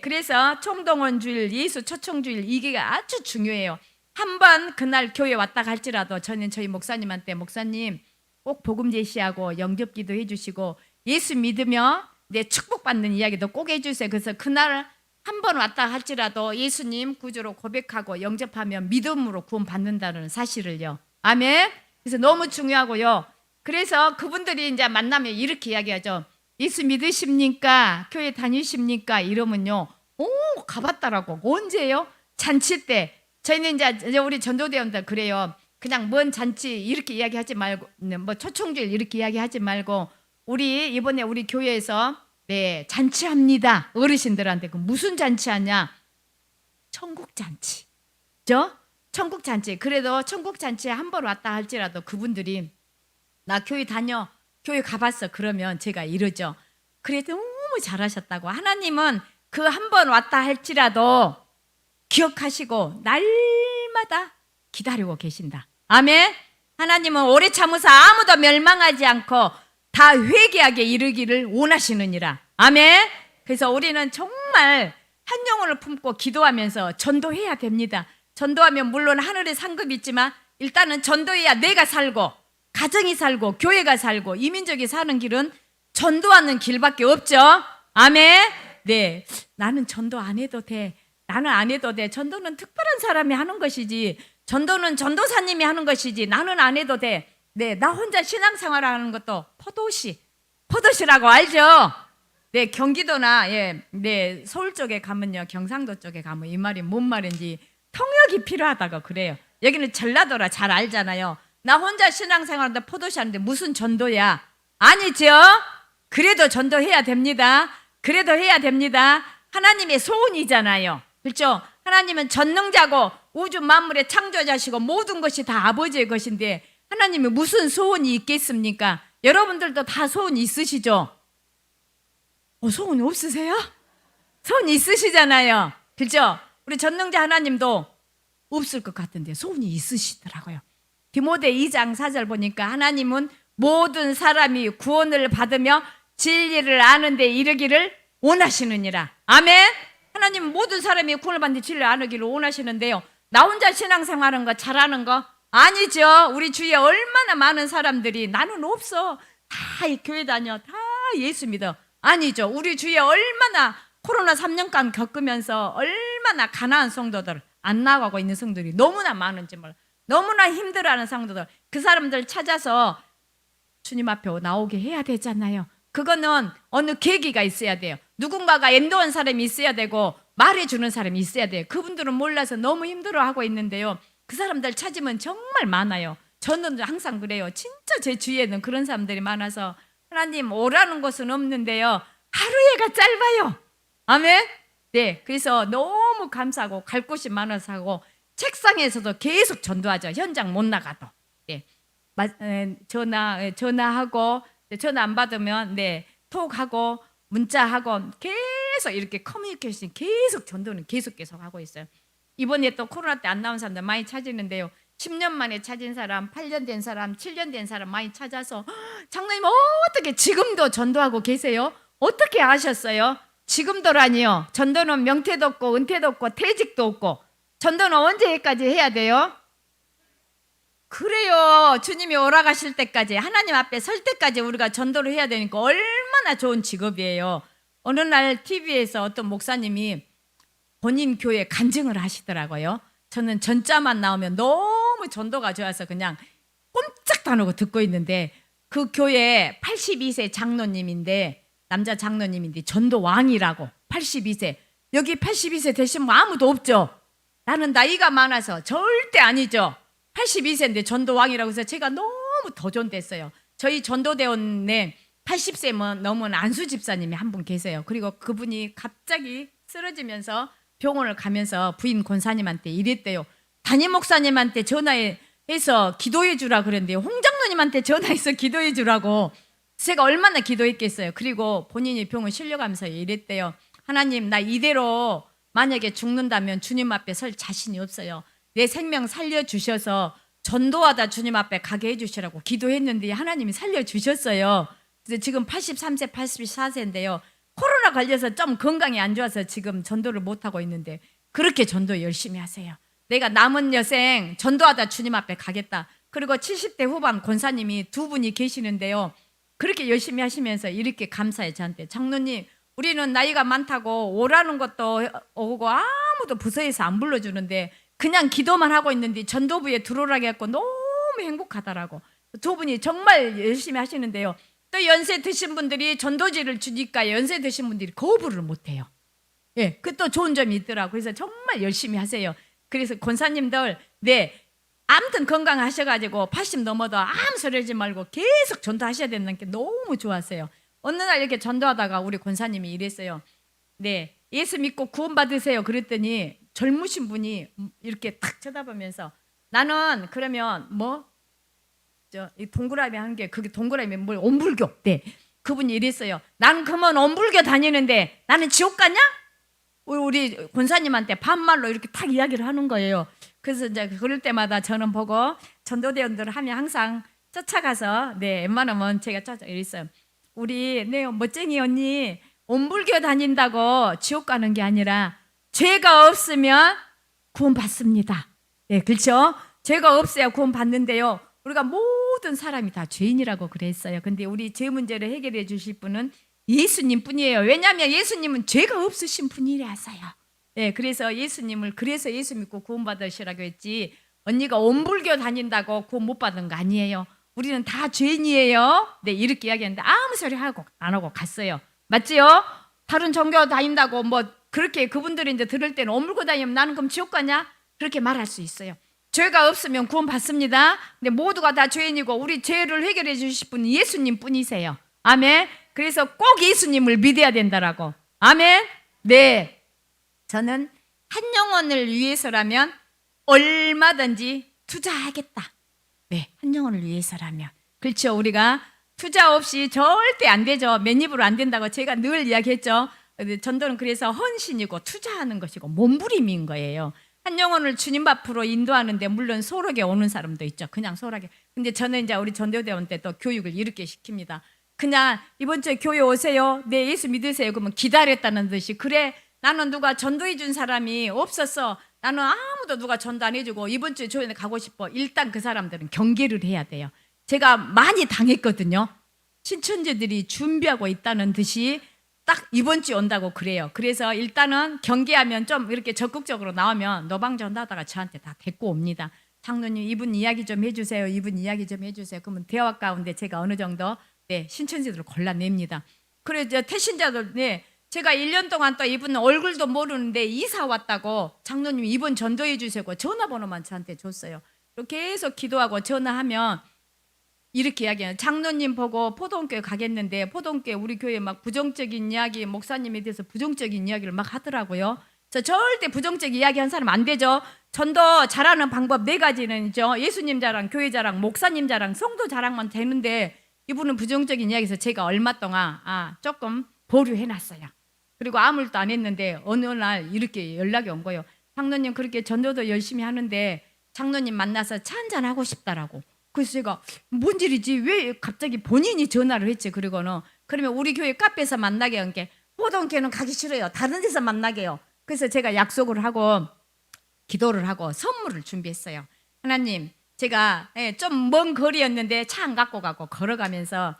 그래서 총동원 주일, 예수 초청 주일 이게 아주 중요해요. 한번 그날 교회 왔다 갈지라도 저는 저희 목사님한테 목사님 꼭 복음 제시하고 영접기도 해주시고 예수 믿으며 축복받는 이야기도 꼭 해주세요. 그래서 그날 한 번 왔다 할지라도 예수님 구주로 고백하고 영접하면 믿음으로 구원받는다는 사실을요. 아멘. 그래서 너무 중요하고요. 그래서 그분들이 이제 만나면 이렇게 이야기하죠. 예수 믿으십니까? 교회 다니십니까? 이러면요. 가봤다라고. 언제요? 잔치 때. 저희는 이제 우리 전도대원들 그래요. 그냥 먼 잔치 이렇게 이야기하지 말고 초청주일 이렇게 이야기하지 말고 우리 이번에 우리 교회에서 잔치합니다. 어르신들한테 그 무슨 잔치하냐? 천국 잔치. 천국 잔치. 그래도 천국 잔치에 한 번 왔다 할지라도 그분들이 나 교회 가봤어. 그러면 제가 이러죠. 그래도 너무 잘하셨다고. 하나님은 그 한 번 왔다 할지라도 기억하시고 날마다 기다리고 계신다. 아멘. 하나님은 오래 참으사 아무도 멸망하지 않고 다 회개하게 이르기를 원하시느니라. 아멘. 그래서 우리는 정말 한 영혼을 품고 기도하면서 전도해야 됩니다. 전도하면 물론 하늘에 상급이 있지만 일단은 전도해야 내가 살고 가정이 살고 교회가 살고 이민족이 사는 길은 전도하는 길밖에 없죠. 아멘. 나는 전도 안 해도 돼. 나는 안 해도 돼. 전도는 특별한 사람이 하는 것이지. 전도는 전도사님이 하는 것이지. 나는 안 해도 돼. 나 혼자 신앙생활하는 것도 포도시라고 알죠? 경기도나 서울 쪽에 가면요, 경상도 쪽에 가면 이 말이 뭔 말인지 통역이 필요하다고 그래요. 여기는 전라도라 잘 알잖아요. 나 혼자 신앙생활하는데 포도시 하는데 무슨 전도야? 아니죠? 그래도 전도해야 됩니다. 그래도 해야 됩니다. 하나님의 소원이잖아요. 그렇죠? 하나님은 전능자고 우주 만물의 창조자시고 모든 것이 다 아버지의 것인데 하나님이 무슨 소원이 있겠습니까? 여러분들도 다 소원이 있으시죠? 소원이 없으세요? 소원이 있으시잖아요. 그렇죠? 우리 전능자 하나님도 없을 것 같은데 소원이 있으시더라고요. 디모데 2장 4절 보니까 하나님은 모든 사람이 구원을 받으며 진리를 아는 데 이르기를 원하시느니라. 아멘. 하나님은 모든 사람이 구원을 받는 진리를 아기를 원하시는데요. 나 혼자 신앙생활하는 거 잘하는 거 아니죠. 우리 주위에 얼마나 많은 사람들이 나는 없어. 다 교회 다녀. 다 예수 믿어. 아니죠. 우리 주위에 얼마나 코로나 3년간 겪으면서 얼마나 가난한 성도들 안 나가고 있는 성도들이 너무나 많은지 몰라. 너무나 힘들어하는 성도들, 그 사람들 찾아서 주님 앞에 나오게 해야 되잖아요. 그거는 어느 계기가 있어야 돼요. 누군가가 인도한 사람이 있어야 되고 말해주는 사람이 있어야 돼요. 그분들은 몰라서 너무 힘들어하고 있는데요. 그 사람들 찾으면 정말 많아요. 저는 항상 그래요. 진짜 제 주위에는 그런 사람들이 많아서 하나님 오라는 곳은 없는데요. 하루에가 짧아요. 아멘. 네, 그래서 너무 감사하고 갈 곳이 많아서 하고 책상에서도 계속 전도하죠. 현장 못 나가도. 네, 전화하고 전화 안 받으면 네 톡하고 문자하고 계속 이렇게 커뮤니케이션 계속 전도는 계속 하고 있어요. 이번에 또 코로나 때 안 나온 사람들 많이 찾았는데요. 10년 만에 찾은 사람, 8년 된 사람, 7년 된 사람 많이 찾아서 장로님 어떻게 지금도 전도하고 계세요? 어떻게 아셨어요? 지금도라니요. 전도는 명태도 없고 은퇴도 없고 퇴직도 없고 전도는 언제까지 해야 돼요? 그래요. 주님이 오라가실 때까지 하나님 앞에 설 때까지 우리가 전도를 해야 되니까 얼마나 좋은 직업이에요. 어느 날 TV에서 어떤 목사님이 본인 교회 간증을 하시더라고요. 저는 전자만 나오면 너무 전도가 좋아서 그냥 꼼짝도 안 하고 듣고 있는데 그 교회 82세 장로님인데 남자 장로님인데 전도 왕이라고 82세. 여기 82세 되신 분 아무도 없죠. 나는 나이가 많아서 절대 아니죠. 82세인데 전도 왕이라고 해서 제가 너무 도전됐어요. 저희 전도대원에 80세 넘은 안수 집사님이 한 분 계세요. 그리고 그분이 갑자기 쓰러지면서 병원을 가면서 부인 권사님한테 이랬대요. 담임 목사님한테 전화해서 기도해 주라 그랬는데요. 홍 장로님한테 전화해서 기도해 주라고. 제가 얼마나 기도했겠어요. 그리고 본인이 병원 실려가면서 이랬대요. 하나님, 나 이대로 만약에 죽는다면 주님 앞에 설 자신이 없어요. 내 생명 살려주셔서 전도하다 주님 앞에 가게 해주시라고 기도했는데 하나님이 살려주셨어요. 그래서 지금 83세, 84세인데요. 코로나 걸려서 좀 건강이 안 좋아서 지금 전도를 못하고 있는데 그렇게 전도 열심히 하세요. 내가 남은 여생 전도하다 주님 앞에 가겠다. 그리고 70대 후반 권사님이 두 분이 계시는데요. 그렇게 열심히 하시면서 이렇게 감사해 저한테. 장로님, 우리는 나이가 많다고 오라는 것도 오고 아무도 부서에서 안 불러주는데 그냥 기도만 하고 있는데 전도부에 들어오라고 했고 너무 행복하더라고. 두 분이 정말 열심히 하시는데요. 또 연세 드신 분들이 전도지를 주니까 연세 드신 분들이 거부를 못해요. 예, 그 또 좋은 점이 있더라고. 그래서 정말 열심히 하세요. 그래서 권사님들, 네, 아무튼 건강하셔가지고 80 넘어도 아무 소리 하지 말고 계속 전도하셔야 된다는 게 너무 좋았어요. 어느 날 이렇게 전도하다가 우리 권사님이 이랬어요. 네, 예수 믿고 구원받으세요. 그랬더니 젊으신 분이 이렇게 탁 쳐다보면서 나는 그러면 이 동그라미 한 게 그게 동그라미 뭘 온불교. 네, 그분이 이랬어요. 나는 그러면 온불교 다니는데 나는 지옥 가냐? 우리 권사님한테 반말로 이렇게 탁 이야기를 하는 거예요. 그래서 이제 그럴 때마다 저는 보고 전도대원들 하면 항상 쫓아가서 네, 웬만하면 제가 쫓아 이랬어요. 우리 네 멋쟁이 언니 온불교 다닌다고 지옥 가는 게 아니라 죄가 없으면 구원 받습니다. 네, 그렇죠? 죄가 없어야 구원 받는데요. 우리가 모든 사람이 다 죄인이라고 그랬어요. 근데 우리 죄 문제를 해결해 주실 분은 예수님 뿐이에요. 왜냐하면 예수님은 죄가 없으신 분이라서요. 네, 그래서 예수 믿고 구원 받으시라고 했지. 언니가 온불교 다닌다고 구원 못 받은 거 아니에요. 우리는 다 죄인이에요. 네, 이렇게 이야기했는데 아무 소리 안 하고 갔어요. 맞지요? 다른 종교 다닌다고 그렇게 그분들이 이제 들을 때는 온불교 다니면 나는 그럼 지옥 가냐? 그렇게 말할 수 있어요. 죄가 없으면 구원 받습니다. 근데 모두가 다 죄인이고 우리 죄를 해결해 주실 분은 예수님 뿐이세요. 아멘. 그래서 꼭 예수님을 믿어야 된다라고. 아멘. 네, 저는 한 영혼을 위해서라면 얼마든지 투자하겠다. 네, 한 영혼을 위해서라면. 그렇죠. 우리가 투자 없이 절대 안 되죠. 맨입으로 안 된다고 제가 늘 이야기했죠. 전도는 그래서 헌신이고 투자하는 것이고 몸부림인 거예요. 한 영혼을 주님 앞으로 인도하는데 물론 소록에 오는 사람도 있죠. 그냥 소록에. 근데 저는 이제 우리 전도대원 때 또 교육을 이렇게 시킵니다. 그냥 이번 주에 교회 오세요. 네, 예수 믿으세요. 그러면 기다렸다는 듯이 그래 나는 누가 전도해 준 사람이 없었어. 나는 아무도 누가 전도 안 해주고 이번 주에 교회에 가고 싶어. 일단 그 사람들은 경계를 해야 돼요. 제가 많이 당했거든요. 신천지들이 준비하고 있다는 듯이 딱 이번 주에 온다고 그래요. 그래서 일단은 경계하면 좀 이렇게 적극적으로 나오면 노방전하다가 저한테 다 데리고 옵니다. 장로님 이분 이야기 좀 해주세요. 이분 이야기 좀 해주세요. 그러면 대화 가운데 제가 어느 정도 신천지들을 골라냅니다. 그래서 태신자들 제가 1년 동안 또 이분 얼굴도 모르는데 이사 왔다고 장로님 이분 전도해 주시고 전화번호만 저한테 줬어요. 계속 기도하고 전화하면 이렇게 이야기해요. 장로님 보고 포도원교회 가겠는데 포도원교회 우리 교회 막 부정적인 이야기 목사님에 대해서 부정적인 이야기를 막 하더라고요. 저 절대 부정적 이야기 한 사람 안 되죠. 전도 잘하는 방법 4가지는 있죠. 예수님 자랑, 교회 자랑, 목사님 자랑, 성도 자랑만 되는데 이분은 부정적인 이야기에서 제가 얼마 동안 조금 보류해놨어요. 그리고 아무 일도 안 했는데 어느 날 이렇게 연락이 온 거예요. 장로님 그렇게 전도도 열심히 하는데 장로님 만나서 차 한잔 하고 싶다라고. 그래서 제가 뭔 일이지? 왜 갑자기 본인이 전화를 했지? 그러고는 그러면 우리 교회 카페에서 만나게 한 게 포도원교회는 가기 싫어요. 다른 데서 만나게요. 그래서 제가 약속을 하고 기도를 하고 선물을 준비했어요. 하나님 제가 좀 먼 거리였는데 차 안 갖고 가고 걸어가면서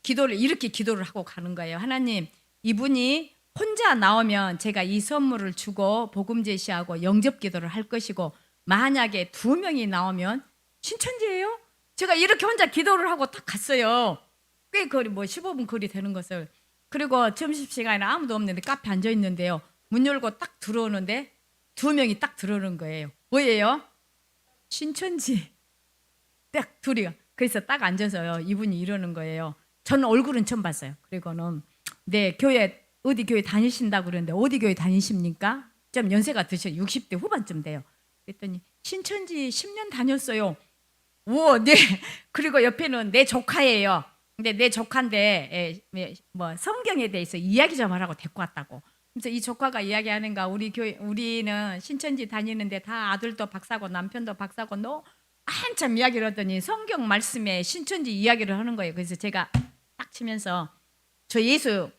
이렇게 기도를 하고 가는 거예요. 하나님 이분이 혼자 나오면 제가 이 선물을 주고 복음 제시하고 영접 기도를 할 것이고 만약에 2명이 나오면 신천지예요? 제가 이렇게 혼자 기도를 하고 딱 갔어요. 꽤 거리 15분 거리 되는 것을. 그리고 점심시간에 아무도 없는데 카페 앉아 있는데요. 문 열고 딱 들어오는데 2명이 딱 들어오는 거예요. 뭐예요? 신천지. 딱 둘이가. 그래서 딱 앉아서요. 이분이 이러는 거예요. 저는 얼굴은 처음 봤어요. 그리고는 교회 어디 교회 다니신다고 그러는데 어디 교회 다니십니까? 좀 연세가 드셔 60대 후반쯤 돼요. 그랬더니 신천지 10년 다녔어요. 오, 네. 그리고 옆에는 내 조카예요. 근데 내 조카인데 성경에 대해서 이야기 좀 하라고 데리고 왔다고. 그래서 이 조카가 이야기하는가 우리는 신천지 다니는데 다 아들도 박사고 남편도 박사고 너 한참 이야기를 하더니 성경 말씀에 신천지 이야기를 하는 거예요. 그래서 제가 딱 치면서 저 예수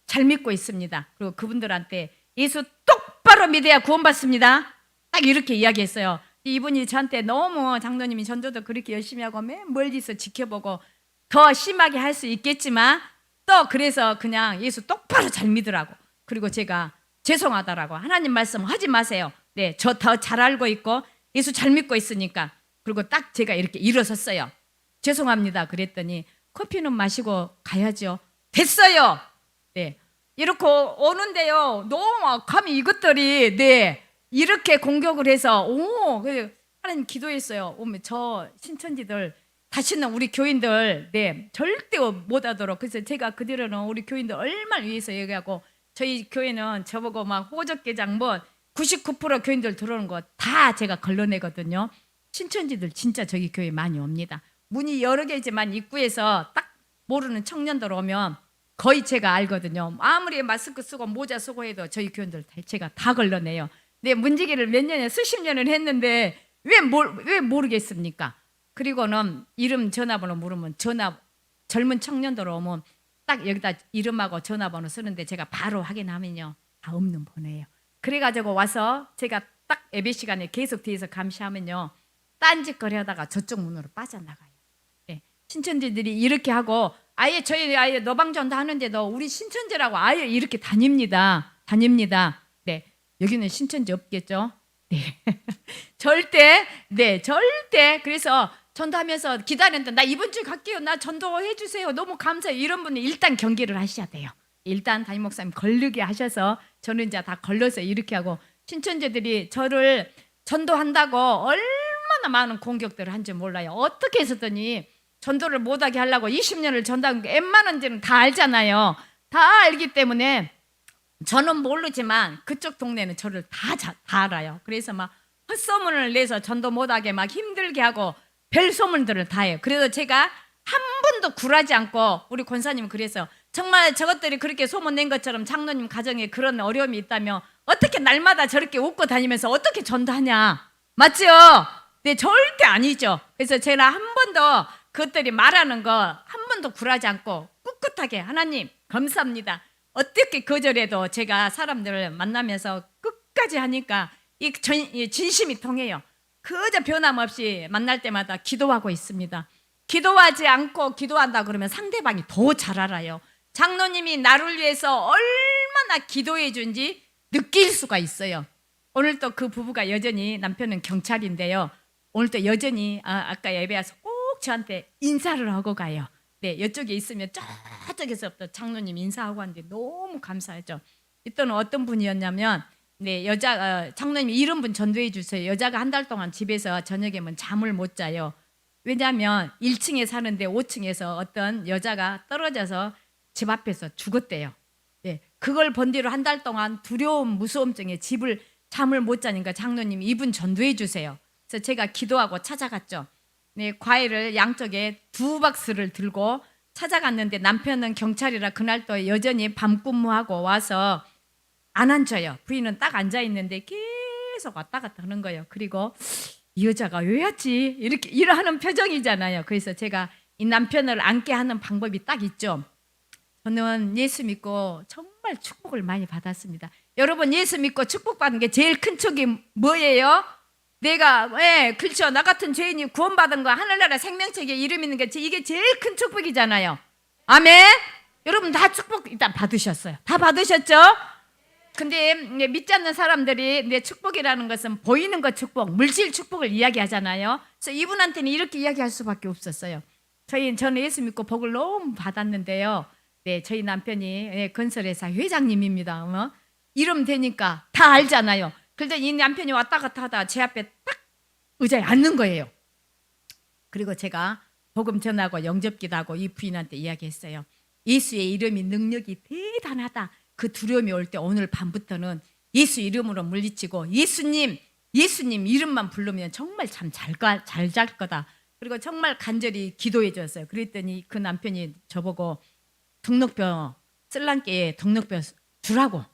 잘 믿고 있습니다. 그리고 그분들한테 예수 똑바로 믿어야 구원받습니다. 딱 이렇게 이야기했어요. 이분이 저한테 너무 장로님이 전도도 그렇게 열심히 하고 맨 멀리서 지켜보고 더 심하게 할 수 있겠지만 또 그래서 그냥 예수 똑바로 잘 믿으라고. 그리고 제가 죄송하다라고 하나님 말씀 하지 마세요. 저 더 잘 알고 있고 예수 잘 믿고 있으니까. 그리고 딱 제가 이렇게 일어섰어요. 죄송합니다. 그랬더니 커피는 마시고 가야죠. 됐어요. 이렇게 오는데요. 너무 감히 이것들이 이렇게 공격을 해서 하나님 기도했어요. 저 신천지들 다시는 우리 교인들 절대 못 하도록. 그래서 제가 그 뒤로는 우리 교인들 얼마나 위해서 얘기하고 저희 교회는 저보고 막 호적개장 99% 교인들 들어오는 거 다 제가 걸러내거든요. 신천지들 진짜 저희 교회 많이 옵니다. 문이 여러 개지만 입구에서 딱 모르는 청년들 오면 거의 제가 알거든요. 아무리 마스크 쓰고 모자 쓰고 해도 저희 교인들 제가 다 걸러내요. 문지기를 몇 년에 수십 년을 했는데 왜 모르겠습니까? 그리고는 이름 전화번호 물으면 젊은 청년들 오면 딱 여기다 이름하고 전화번호 쓰는데 제가 바로 확인하면요 다 없는 번호예요. 그래가지고 와서 제가 딱 예배 시간에 계속 뒤에서 감시하면요 딴짓거리 하다가 저쪽 문으로 빠져나가요. 신천지들이 이렇게 하고 저희 아예 노방전도 하는데도 우리 신천지라고 아예 이렇게 다닙니다. 여기는 신천지 없겠죠? 절대. 그래서 전도하면서 기다렸는데 나 이번 주에 갈게요. 나 전도해 주세요. 너무 감사해요. 이런 분은 일단 경계를 하셔야 돼요. 일단 담임 목사님 걸르게 하셔서 저는 이제 다 걸러서 이렇게 하고 신천지들이 저를 전도한다고 얼마나 많은 공격들을 한지 몰라요. 어떻게 했었더니 전도를 못하게 하려고 20년을 전도한 게 웬만한지는 다 알잖아요. 다 알기 때문에 저는 모르지만 그쪽 동네는 저를 다 알아요. 그래서 막 헛소문을 내서 전도 못하게 막 힘들게 하고 별 소문들을 다 해요. 그래서 제가 한 번도 굴하지 않고 우리 권사님은 그래서 정말 저것들이 그렇게 소문낸 것처럼 장로님 가정에 그런 어려움이 있다며 어떻게 날마다 저렇게 웃고 다니면서 어떻게 전도하냐. 맞죠? 절대 아니죠. 그래서 제가 한 번도 그것들이 말하는 거 한 번도 굴하지 않고 꿋꿋하게 하나님 감사합니다. 어떻게 거절해도 제가 사람들을 만나면서 끝까지 하니까 이 진심이 통해요. 그저 변함없이 만날 때마다 기도하고 있습니다. 기도하지 않고 기도한다 그러면 상대방이 더 잘 알아요. 장로님이 나를 위해서 얼마나 기도해 준지 느낄 수가 있어요. 오늘 또 그 부부가 여전히, 남편은 경찰인데요, 오늘 또 여전히 아까 예배 와서 꼭 저한테 인사를 하고 가요. 네, 이쪽에 있으면 저쪽에서부터 장로님 인사하고 하는데 너무 감사하죠. 이때는 어떤 분이었냐면, 네, 장로님 이런 분 전도해 주세요. 여자가 한 달 동안 집에서 저녁에면 잠을 못 자요. 왜냐하면 1층에 사는데 5층에서 어떤 여자가 떨어져서 집 앞에서 죽었대요. 예, 그걸 본 뒤로 한 달 동안 두려움, 무서움증에 잠을 못 자니까 장로님이 이분 전도해 주세요. 그래서 제가 기도하고 찾아갔죠. 네, 과일을 양쪽에 2박스를 들고 찾아갔는데 남편은 경찰이라 그날 또 여전히 밤근무하고 와서 안 앉아요. 부인은 딱 앉아 있는데 계속 왔다 갔다 하는 거예요. 그리고 이 여자가 왜 왔지? 이렇게 이러하는 표정이잖아요. 그래서 제가 이 남편을 앉게 하는 방법이 딱 있죠. 저는 예수 믿고 정말 축복을 많이 받았습니다. 여러분, 예수 믿고 축복받은 게 제일 큰 축이 뭐예요? 그렇죠. 나 같은 죄인이 구원받은 거, 하늘나라 생명책에 이름 있는 게 이게 제일 큰 축복이잖아요. 아멘. 여러분 다 축복 일단 받으셨어요. 다 받으셨죠? 근데 믿지 않는 사람들이 내 축복이라는 것은 보이는 것 축복, 물질 축복을 이야기하잖아요. 그래서 이분한테는 이렇게 이야기할 수밖에 없었어요. 저는 예수 믿고 복을 너무 받았는데요. 네, 저희 남편이 건설회사 회장님입니다. 이름 되니까 다 알잖아요. 그런데 이 남편이 왔다 갔다 하다가 제 앞에 딱 의자에 앉는 거예요. 그리고 제가 복음 전하고 영접기도 하고 이 부인한테 이야기했어요. 예수의 이름이 능력이 대단하다. 그 두려움이 올 때 오늘 밤부터는 예수 이름으로 물리치고 예수님 이름만 부르면 정말 참 잘 잘 거다. 그리고 정말 간절히 기도해 줬어요. 그랬더니 그 남편이 저보고 등록표 쓸랑께 등록표 주라고,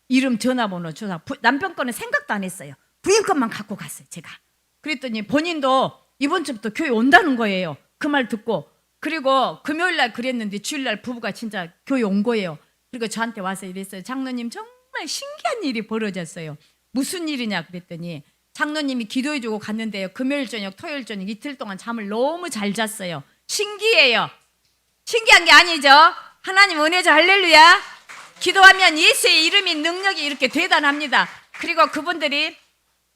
이름 전화번호 주라고. 남편 거는 생각도 안 했어요. 부인 것만 갖고 갔어요, 제가. 그랬더니 본인도 이번 주부터 교회 온다는 거예요. 그 말 듣고. 그리고 금요일 날 그랬는데 주일 날 부부가 진짜 교회 온 거예요. 그리고 저한테 와서 이랬어요. 장로님, 정말 신기한 일이 벌어졌어요. 무슨 일이냐 그랬더니 장로님이 기도해주고 갔는데요. 금요일 저녁, 토요일 저녁 이틀 동안 잠을 너무 잘 잤어요. 신기해요. 신기한 게 아니죠. 하나님 은혜죠. 할렐루야. 기도하면 예수의 이름이 능력이 이렇게 대단합니다. 그리고 그분들이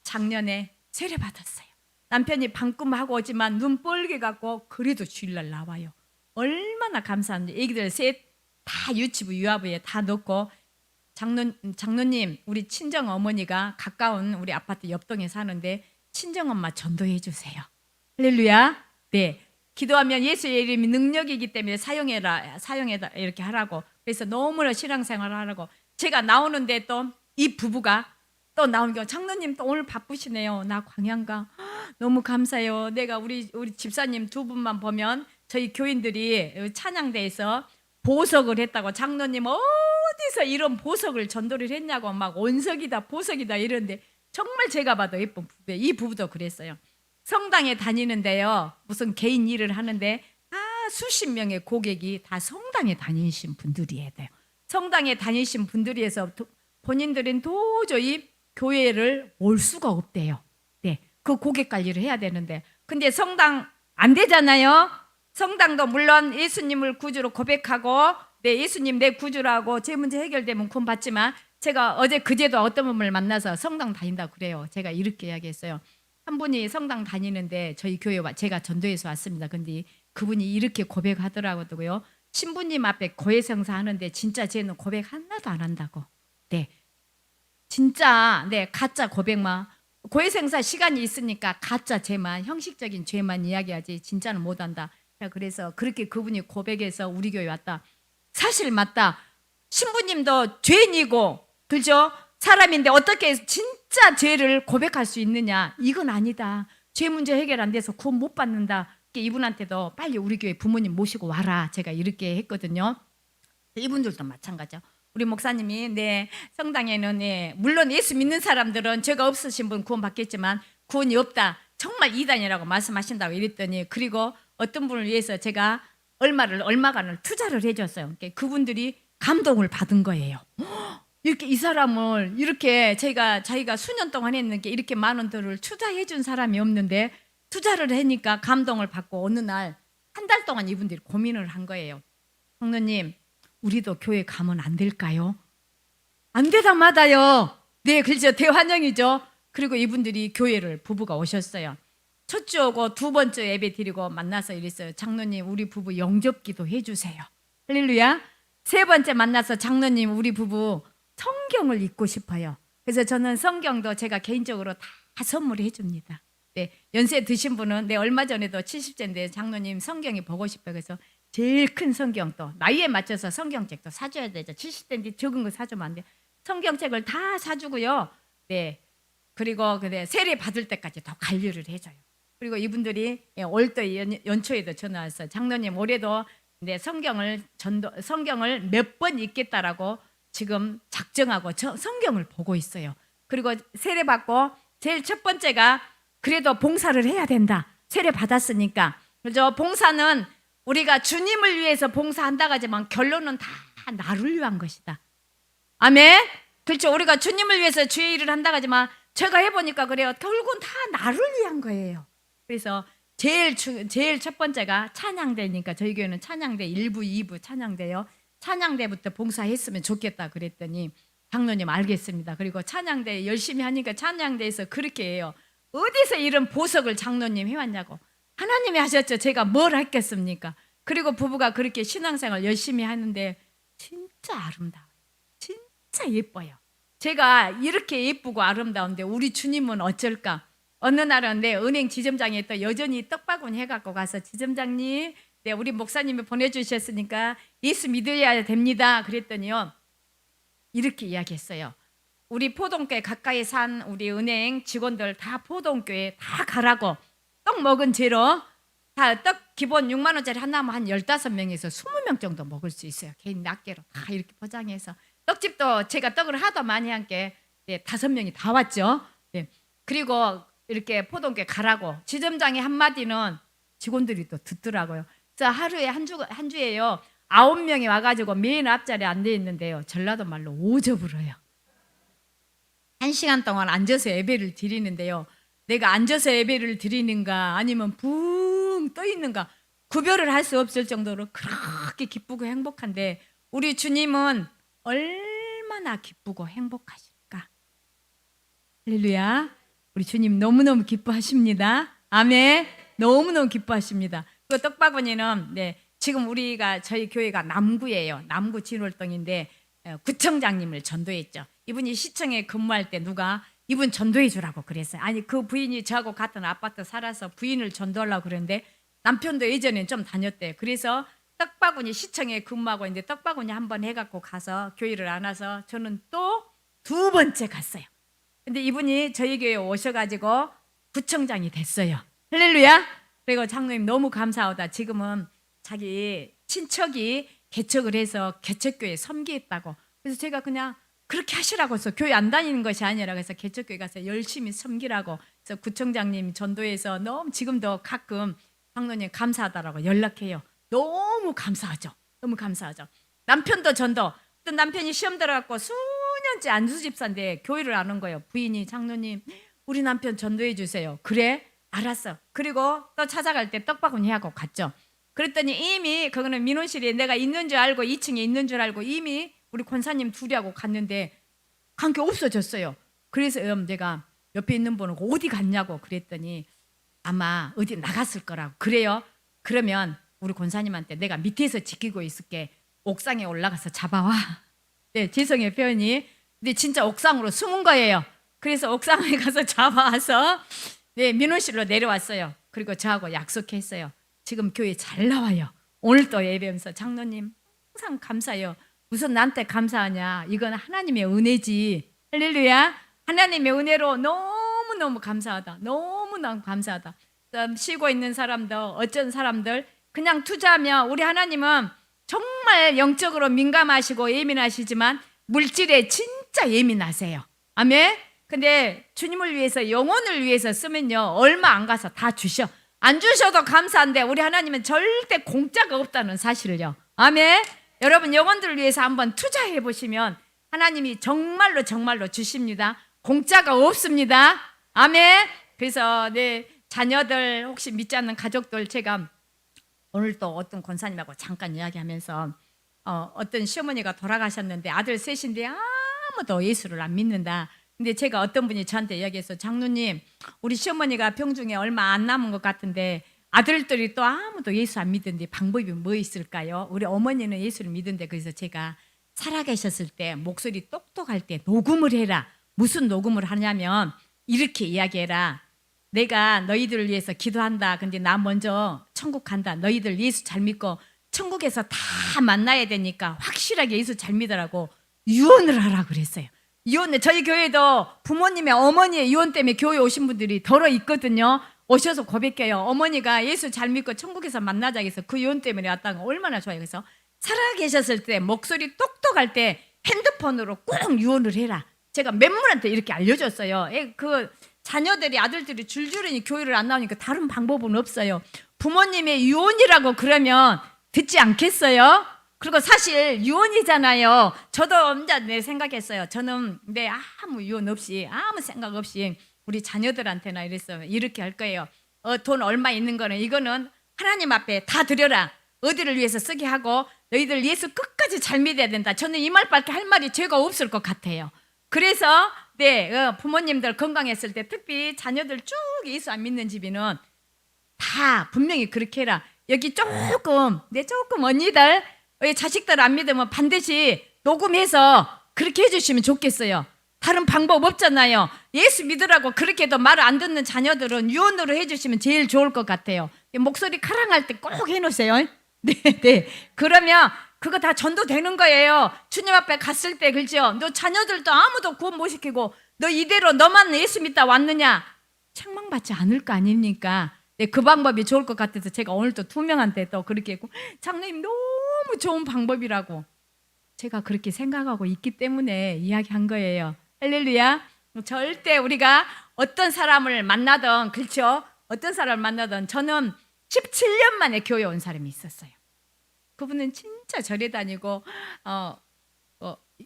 작년에 세례받았어요. 남편이 방금하고 오지만 눈 뻘게 갖고 그래도 주일날 나와요. 얼마나 감사한지. 애기들 셋 다 유치부 유아부에 다 넣고, 장로님, 우리 친정 어머니가 가까운 우리 아파트 옆동에 사는데 친정엄마 전도해 주세요. 할렐루야. 네, 기도하면 예수의 이름이 능력이기 때문에 사용해라 이렇게 하라고. 그래서 너무나 신앙생활을 하라고. 제가 나오는데 또 이 부부가 또 나오는 게, 장로님 또 오늘 바쁘시네요. 나 광양가. 너무 감사해요. 내가 우리 집사님 2분만 보면 저희 교인들이 찬양대에서 보석을 했다고. 장로님 어디서 이런 보석을 전도를 했냐고 막 원석이다 보석이다 이러는데, 정말 제가 봐도 예쁜 부부예요. 이 부부도 그랬어요. 성당에 다니는데요, 무슨 개인 일을 하는데 다 수십 명의 고객이 다 성당에 다니신 분들이어야 돼요. 성당에 다니신 분들이 해서 본인들은 도저히 교회를 올 수가 없대요. 네, 그 고객 관리를 해야 되는데, 근데 성당 안 되잖아요. 성당도 물론 예수님을 구주로 고백하고, 네, 예수님 내 구주라고 제 문제 해결되면 구원 받지만, 제가 어제 그제도 어떤 분을 만나서 성당 다닌다고 그래요. 제가 이렇게 이야기했어요. 한 분이 성당 다니는데 저희 교회 제가 전도해서 왔습니다. 근데 그분이 이렇게 고백하더라고요. 신부님 앞에 고해성사 하는데 진짜 쟤는 고백 하나도 안 한다고. 네, 진짜 네, 가짜 고백만. 고해성사 시간이 있으니까 가짜 죄만, 형식적인 죄만 이야기하지 진짜는 못한다. 그래서 그렇게 그분이 고백해서 우리 교회 왔다. 사실 맞다. 신부님도 죄인이고, 그죠? 사람인데 어떻게 진짜 죄를 고백할 수 있느냐? 이건 아니다. 죄 문제 해결 안 돼서 구원 못 받는다. 이분한테도 빨리 우리 교회 부모님 모시고 와라. 제가 이렇게 했거든요. 이분들도 마찬가지죠. 우리 목사님이 네, 성당에는 네, 물론 예수 믿는 사람들은 죄가 없으신 분 구원 받겠지만 구원이 없다. 정말 이단이라고 말씀하신다고 이랬더니, 그리고 어떤 분을 위해서 제가 얼마간을 투자를 해줬어요. 그분들이 감동을 받은 거예요. 이렇게 이 사람을 이렇게 자기가 수년 동안 했는데 이렇게 많은 돈을 투자해 준 사람이 없는데 투자를 하니까 감동을 받고, 어느 날 한 달 동안 이분들이 고민을 한 거예요. 장로님, 우리도 교회 가면 안 될까요? 안 되다 마다요. 네, 그렇죠. 대환영이죠. 그리고 이분들이 교회를 부부가 오셨어요. 첫 주 오고 두 번째 예배 드리고 만나서 이랬어요. 장로님, 우리 부부 영접기도 해주세요. 할렐루야. 세 번째 만나서 장로님, 우리 부부 성경을 읽고 싶어요. 그래서 저는 성경도 제가 개인적으로 다 선물해 줍니다. 네, 연세 드신 분은 얼마 전에도 70세인데 장로님 성경이 보고 싶어요. 그래서 제일 큰 성경도 나이에 맞춰서 성경책도 사줘야 되죠. 70세인데 적은 거 사주면 안 돼. 성경책을 다 사주고요. 네, 그리고 세례 받을 때까지 더 관리를 해줘요. 그리고 이분들이 올더 연초에도 전화 왔어요. 장로님, 올해도 성경을 몇 번 읽겠다라고 지금 작정하고 성경을 보고 있어요. 그리고 세례 받고 제일 첫 번째가 그래도 봉사를 해야 된다. 세례 받았으니까. 그죠? 봉사는 우리가 주님을 위해서 봉사한다고 하지만 결론은 다 나를 위한 것이다. 아멘. 그렇죠. 우리가 주님을 위해서 주의 일을 한다고 하지만 제가 해보니까 그래요. 결국은 다 나를 위한 거예요. 그래서 제일 첫 번째가 찬양대니까 저희 교회는 찬양대 1부, 2부 찬양대요. 찬양대부터 봉사했으면 좋겠다 그랬더니 장로님 알겠습니다. 그리고 찬양대 열심히 하니까 찬양대에서 그렇게 해요. 어디서 이런 보석을 장로님 해왔냐고. 하나님이 하셨죠. 제가 뭘 했겠습니까? 그리고 부부가 그렇게 신앙생활 열심히 하는데 진짜 아름다워요. 진짜 예뻐요. 제가 이렇게 예쁘고 아름다운데 우리 주님은 어쩔까? 어느 날은 은행 지점장에 또 여전히 떡바구니 해갖고 가서 지점장님, 우리 목사님이 보내주셨으니까 예수 믿어야 됩니다. 그랬더니요, 이렇게 이야기했어요. 우리 포동교회 가까이 산 우리 은행 직원들 다 포동교회 다 가라고 떡 먹은 죄로 다 떡 기본 6만 원짜리 하나면 한 15명에서 20명 정도 먹을 수 있어요. 개인 낱개로 다 이렇게 포장해서. 떡집도 제가 떡을 하도 많이 한 게 5명이 다 왔죠. 네. 그리고 이렇게 포동교회 가라고 지점장의 한마디는 직원들이 또 듣더라고요. 그래서 하루에 한 주에요 9명이 와가지고 메인 앞자리에 앉아 있는데요. 전라도 말로 오저불어요. 1시간 동안 앉아서 예배를 드리는데요. 내가 앉아서 예배를 드리는가 아니면 붕 떠 있는가 구별을 할 수 없을 정도로 그렇게 기쁘고 행복한데 우리 주님은 얼마나 기쁘고 행복하실까. 할렐루야. 우리 주님 너무너무 기뻐하십니다. 아멘. 너무너무 기뻐하십니다. 그 떡바구니는 지금 저희 교회가 남구예요. 남구 진월동인데 구청장님을 전도했죠. 이분이 시청에 근무할 때 누가 이분 전도해 주라고 그랬어요. 아니 그 부인이 저하고 같은 아파트 살아서 부인을 전도하려고 그러는데 남편도 예전엔 좀 다녔대요. 그래서 떡바구니 시청에 근무하고 있는데 떡바구니 한번 해갖고 가서 교회를 안 와서 저는 또 2번째 갔어요. 근데 이분이 저희 교회에 오셔가지고 구청장이 됐어요. 할렐루야. 그리고 장로님 너무 감사하다. 지금은 자기 친척이 개척을 해서 개척교회 섬기겠다고. 그래서 제가 그냥 그렇게 하시라고 해서 교회 안 다니는 것이 아니라 그래서 개척교회 가서 열심히 섬기라고. 그래서 구청장님 전도해서 너무 지금도 가끔 장로님 감사하다라고 연락해요. 너무 감사하죠. 너무 감사하죠. 남편도 전도. 또 남편이 시험 들어갖고 수년째 안수집사인데 교회를 안 온 거예요. 부인이 장로님 우리 남편 전도해 주세요. 그래? 알았어. 그리고 또 찾아갈 때 떡바구니 하고 갔죠. 그랬더니 이미 그거는 민원실에 내가 있는 줄 알고 2층에 있는 줄 알고 이미 우리 권사님 둘이하고 갔는데 관계 없어졌어요. 그래서 내가 옆에 있는 분은 어디 갔냐고 그랬더니 아마 어디 나갔을 거라고. 그래요? 그러면 우리 권사님한테 내가 밑에서 지키고 있을게. 옥상에 올라가서 잡아와. 네, 죄송해요 표현이. 근데 진짜 옥상으로 숨은 거예요. 그래서 옥상에 가서 잡아와서 민원실로 내려왔어요. 그리고 저하고 약속했어요. 지금 교회 잘 나와요. 오늘 또 예배하면서 장로님 항상 감사해요. 무슨 나한테 감사하냐. 이건 하나님의 은혜지. 할렐루야. 하나님의 은혜로 너무너무 감사하다. 너무너무 감사하다. 쉬고 있는 사람들 어쩐 사람들 그냥 투자하면 우리 하나님은 정말 영적으로 민감하시고 예민하시지만 물질에 진짜 예민하세요. 아멘. 근데 주님을 위해서 영혼을 위해서 쓰면요 얼마 안 가서 다 주셔. 안 주셔도 감사한데 우리 하나님은 절대 공짜가 없다는 사실을요. 아멘. 여러분 영혼들을 위해서 한번 투자해 보시면 하나님이 정말로 정말로 주십니다. 공짜가 없습니다. 아멘. 그래서 자녀들 혹시 믿지 않는 가족들 제가 오늘 또 어떤 권사님하고 잠깐 이야기하면서 어떤 시어머니가 돌아가셨는데 아들 셋인데 아무도 예수를 안 믿는다. 근데 제가 어떤 분이 저한테 이야기해서 장로님 우리 시어머니가 병중에 얼마 안 남은 것 같은데 아들들이 또 아무도 예수 안 믿는데 방법이 뭐 있을까요? 우리 어머니는 예수를 믿는데 그래서 제가 살아계셨을 때 목소리 똑똑할 때 녹음을 해라. 무슨 녹음을 하냐면 이렇게 이야기해라. 내가 너희들을 위해서 기도한다. 근데 나 먼저 천국 간다. 너희들 예수 잘 믿고 천국에서 다 만나야 되니까 확실하게 예수 잘 믿으라고 유언을 하라 그랬어요. 유언을 저희 교회도 부모님의 어머니의 유언 때문에 교회 오신 분들이 덜어 있거든요. 오셔서 고백해요. 어머니가 예수 잘 믿고 천국에서 만나자 해서 그 유언 때문에 왔다는 거 얼마나 좋아요. 그래서 살아계셨을 때 목소리 똑똑할 때 핸드폰으로 꼭 유언을 해라. 제가 멤버한테 이렇게 알려줬어요. 그 자녀들이 아들들이 줄줄이 교회를 안 나오니까 다른 방법은 없어요. 부모님의 유언이라고 그러면 듣지 않겠어요? 그리고 사실 유언이잖아요. 저도 혼자 내 생각했어요. 저는 내 아무 유언 없이 아무 생각 없이 우리 자녀들한테나 이랬어요. 이렇게 할 거예요. 돈 얼마 있는 거는 이거는 하나님 앞에 다 드려라. 어디를 위해서 쓰게 하고 너희들 예수 끝까지 잘 믿어야 된다. 저는 이 말밖에 할 말이 죄가 없을 것 같아요. 그래서 부모님들 건강했을 때 특히 자녀들 쭉 예수 안 믿는 집에는 다 분명히 그렇게 해라. 여기 조금 언니들 자식들 안 믿으면 반드시 녹음해서 그렇게 해주시면 좋겠어요. 다른 방법 없잖아요. 예수 믿으라고 그렇게 해도 말 안 듣는 자녀들은 유언으로 해주시면 제일 좋을 것 같아요. 목소리 카랑할 때 꼭 해놓으세요. 네. 그러면 그거 다 전도되는 거예요. 주님 앞에 갔을 때 그렇죠. 너 자녀들도 아무도 구원 못 시키고 너 이대로 너만 예수 믿다 왔느냐? 책망받지 않을 거 아닙니까? 네, 그 방법이 좋을 것 같아서 제가 오늘 또 두 명한테 또 그렇게 했고 장로님 너무 좋은 방법이라고 제가 그렇게 생각하고 있기 때문에 이야기한 거예요. 할렐루야. 절대 우리가 어떤 사람을 만나든 그렇죠. 어떤 사람을 만나든 저는 17년 만에 교회 온 사람이 있었어요. 그분은 진짜 절에 다니고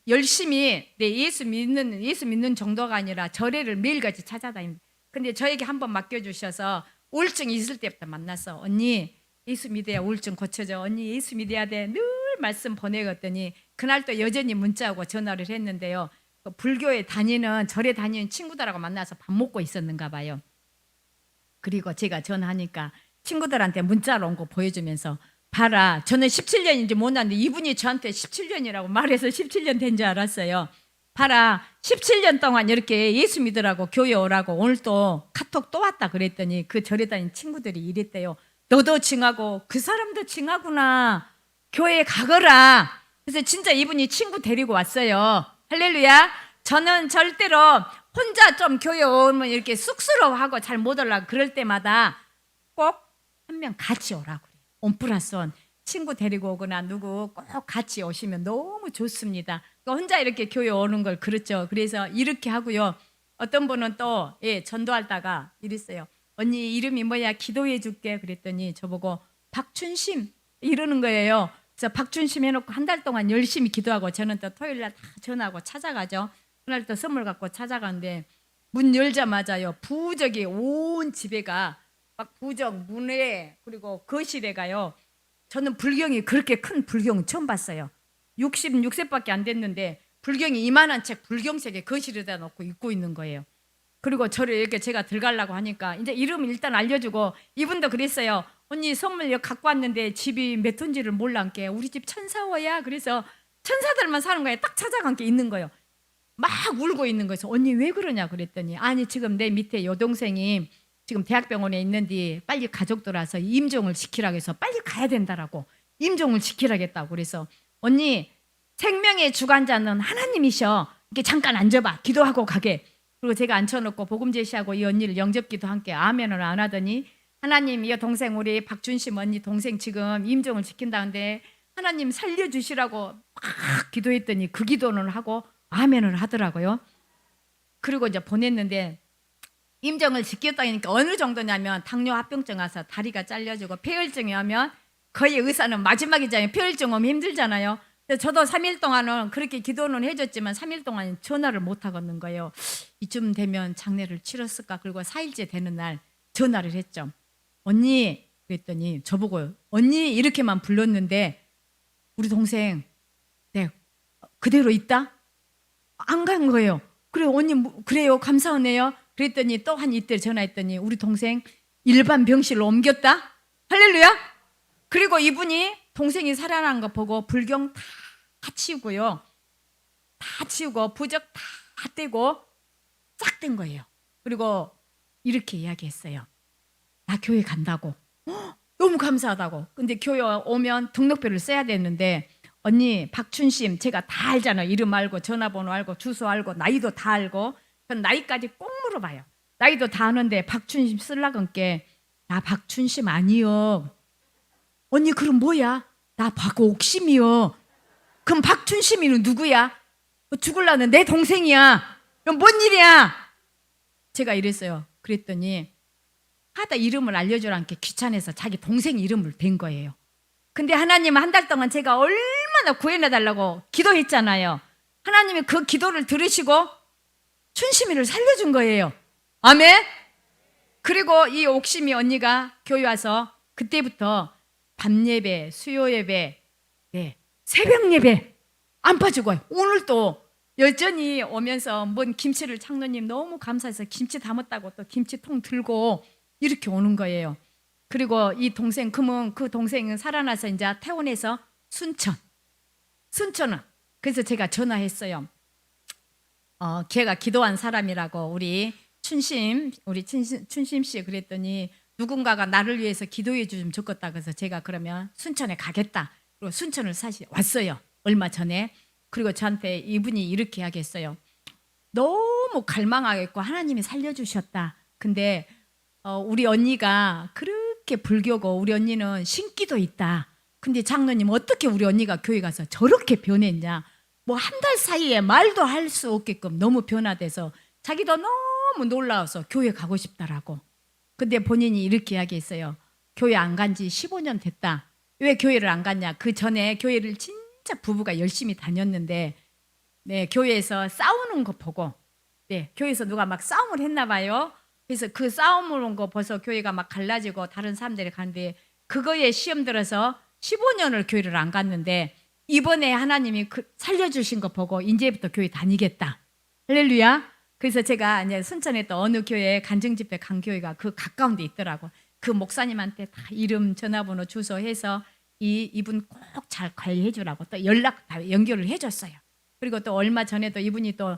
열심히 예수 믿는 정도가 아니라 절에를 매일같이 찾아다닙니다. 근데 저에게 한번 맡겨주셔서 우울증이 있을 때부터 만났어. 언니 예수 믿어야 우울증 고쳐져. 언니 예수 믿어야 돼. 늘 말씀 보내갔더니 그날 또 여전히 문자하고 전화를 했는데요. 그 불교에 다니는 절에 다니는 친구들하고 만나서 밥 먹고 있었는가 봐요. 그리고 제가 전화하니까 친구들한테 문자로 온 거 보여주면서 봐라. 저는 17년인지 몰랐는데 이분이 저한테 17년이라고 말해서 17년 된 줄 알았어요. 봐라. 17년 동안 이렇게 예수 믿으라고 교회 오라고 오늘 또 카톡 또 왔다 그랬더니 그 절에 다니는 친구들이 이랬대요. 너도 징하고 그 사람도 징하구나. 교회에 가거라. 그래서 진짜 이분이 친구 데리고 왔어요. 할렐루야. 저는 절대로 혼자 좀 교회 오면 이렇게 쑥스러워하고 잘 못 오려고 그럴 때마다 꼭 한 명 같이 오라고 그래요. 온 플러스 원. 친구 데리고 오거나 누구 꼭 같이 오시면 너무 좋습니다. 혼자 이렇게 교회 오는 걸 그렇죠. 그래서 이렇게 하고요. 어떤 분은 또 전도하다가 이랬어요. 언니 이름이 뭐야? 기도해 줄게. 그랬더니 저보고 박춘심 이러는 거예요. 그래서 박춘심 해놓고 한 달 동안 열심히 기도하고 저는 또 토요일 날 다 전화하고 찾아가죠. 그날 또 선물 갖고 찾아가는데 문 열자마자요. 부적이 온 집에가 막 부적 문에 그리고 거실에 가요. 저는 불경이 그렇게 큰 불경 처음 봤어요. 66세밖에 안 됐는데 불경이 이만한 책 불경책에 거실에다 놓고 읽고 있는 거예요. 그리고 저를 이렇게 제가 들어가려고 하니까 이제 이름 일단 알려주고 이분도 그랬어요. 언니 선물 갖고 왔는데 집이 몇 톤지를 몰란게 우리 집 천사워야. 그래서 천사들만 사는 거에 딱 찾아간 게 있는 거예요. 막 울고 있는 거예요. 언니 왜 그러냐 그랬더니 아니 지금 내 밑에 여동생이 지금 대학병원에 있는데 빨리 가족들 와서 임종을 시키라고 해서 빨리 가야 된다라고 임종을 시키라겠다고. 그래서 언니 생명의 주관자는 하나님이셔. 이렇게 잠깐 앉아봐. 기도하고 가게. 그리고 제가 앉혀놓고 복음 제시하고 이 언니를 영접기도 함께 아멘을 안 하더니 하나님 이 동생 우리 박준심 언니 동생 지금 임종을 시킨다는데 하나님 살려주시라고 막 기도했더니 그 기도는 하고 아멘을 하더라고요. 그리고 이제 보냈는데 임종을 지켰다니까 어느 정도냐면 당뇨 합병증 와서 다리가 잘려지고 폐혈증이 오면 거의 의사는 마지막이잖아요. 폐혈증 오면 힘들잖아요. 그래서 저도 3일 동안은 그렇게 기도는 해줬지만 3일 동안 전화를 못 하겠는 거예요. 이쯤 되면 장례를 치렀을까. 그리고 4일째 되는 날 전화를 했죠. 언니 그랬더니 저보고 언니 이렇게만 불렀는데 우리 동생 네 그대로 있다? 안 간 거예요. 그래 언니 그래요 감사하네요. 그랬더니 또 한 이틀 전화했더니 우리 동생 일반 병실로 옮겼다. 할렐루야. 그리고 이분이 동생이 살아난 거 보고 불경 다 치우고요. 다 치우고 부적 다 떼고 싹 된 거예요. 그리고 이렇게 이야기했어요. 나 교회 간다고. 너무 감사하다고. 근데 교회 오면 등록표를 써야 되는데 언니 박춘심 제가 다 알잖아요. 이름 알고 전화번호 알고 주소 알고 나이도 다 알고 전 나이까지 꼭 물어봐요. 나이도 다 아는데 박춘심 쓸라건께 나 박춘심 아니요. 언니 그럼 뭐야? 나 박옥심이요. 그럼 박춘심이는 누구야? 죽을라는 내 동생이야. 이건 뭔 일이야? 제가 이랬어요. 그랬더니 하다 이름을 알려주라는 게 귀찮아서 자기 동생 이름을 댄 거예요. 근데 하나님은 한 달 동안 제가 얼마나 구해내달라고 기도했잖아요. 하나님이 그 기도를 들으시고 춘심이를 살려준 거예요. 아멘. 그리고 이 옥심이 언니가 교회 와서 그때부터 밤 예배, 수요 예배, 네, 새벽 예배 안 빠지고 오늘도 여전히 오면서 뭔 김치를 장로님 너무 감사해서 김치 담았다고 또 김치통 들고 이렇게 오는 거예요. 그리고 이 동생 그러면 그 동생은 살아나서 이제 퇴원해서 순천은 그래서 제가 전화했어요. 걔가 기도한 사람이라고 우리 춘심 씨 그랬더니 누군가가 나를 위해서 기도해 주면 좋겠다. 그래서 제가 그러면 순천에 가겠다. 그리고 순천을 사실 왔어요. 얼마 전에. 그리고 저한테 이분이 이렇게 하겠어요. 너무 갈망하겠고 하나님이 살려주셨다. 근데 우리 언니가 그렇게 불교고 우리 언니는 신기도 있다. 근데 장로님 어떻게 우리 언니가 교회 가서 저렇게 변했냐. 뭐 한 달 사이에 말도 할 수 없게끔 너무 변화돼서 자기도 너무 놀라워서 교회 가고 싶다라고. 근데 본인이 이렇게 이야기했어요. 교회 안 간 지 15년 됐다. 왜 교회를 안 갔냐. 그 전에 교회를 진짜 부부가 열심히 다녔는데 네, 교회에서 싸우는 거 보고 네, 교회에서 누가 막 싸움을 했나 봐요. 그래서 그 싸움을 온 거 벌써 교회가 막 갈라지고 다른 사람들이 가는데 그거에 시험 들어서 15년을 교회를 안 갔는데 이번에 하나님이 살려주신 거 보고 이제부터 교회 다니겠다. 할렐루야. 그래서 제가 이제 순천에 또 어느 교회 간증집회 간 교회가 그 가까운 데 있더라고. 그 목사님한테 다 이름 전화번호 주소 해서 이분 꼭 잘 관리해 주라고 또 연락 다 연결을 해줬어요. 그리고 또 얼마 전에도 이분이 또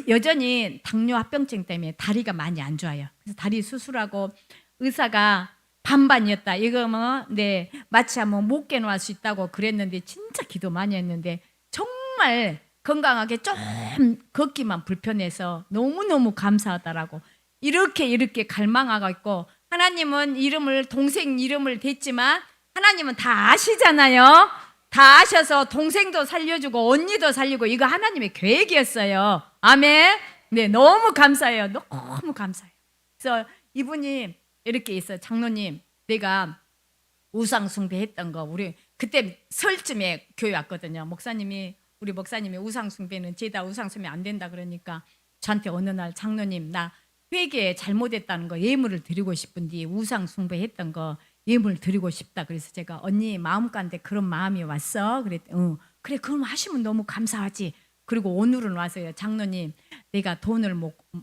여전히 당뇨 합병증 때문에 다리가 많이 안 좋아요. 그래서 다리 수술하고 의사가 반반이었다. 이거 뭐 네 마취 하면 못 깨놓을 수 있다고 그랬는데 진짜 기도 많이 했는데 정말 건강하게 좀 걷기만 불편해서 너무너무 감사하다라고 이렇게 갈망하고 있고 하나님은 동생 이름을 댔지만 하나님은 다 아시잖아요. 다 아셔서 동생도 살려주고 언니도 살리고 이거 하나님의 계획이었어요. 아멘. 네, 너무 감사해요. 너무 감사해요. 그래서 이분이 이렇게 있어요. 장로님, 내가 우상 숭배했던 거 우리 그때 설쯤에 교회 왔거든요. 우리 목사님이 우상 숭배는 죄다 우상 숭배 안 된다 그러니까 저한테 어느 날 장로님 나 회개에 잘못했다는 거 예물을 드리고 싶은데 우상 숭배했던 거 예물 드리고 싶다. 그래서 제가 언니 마음 가운데 그런 마음이 왔어. 그래 그럼 하시면 너무 감사하지. 그리고 오늘은 와서요. 장로님 내가 돈을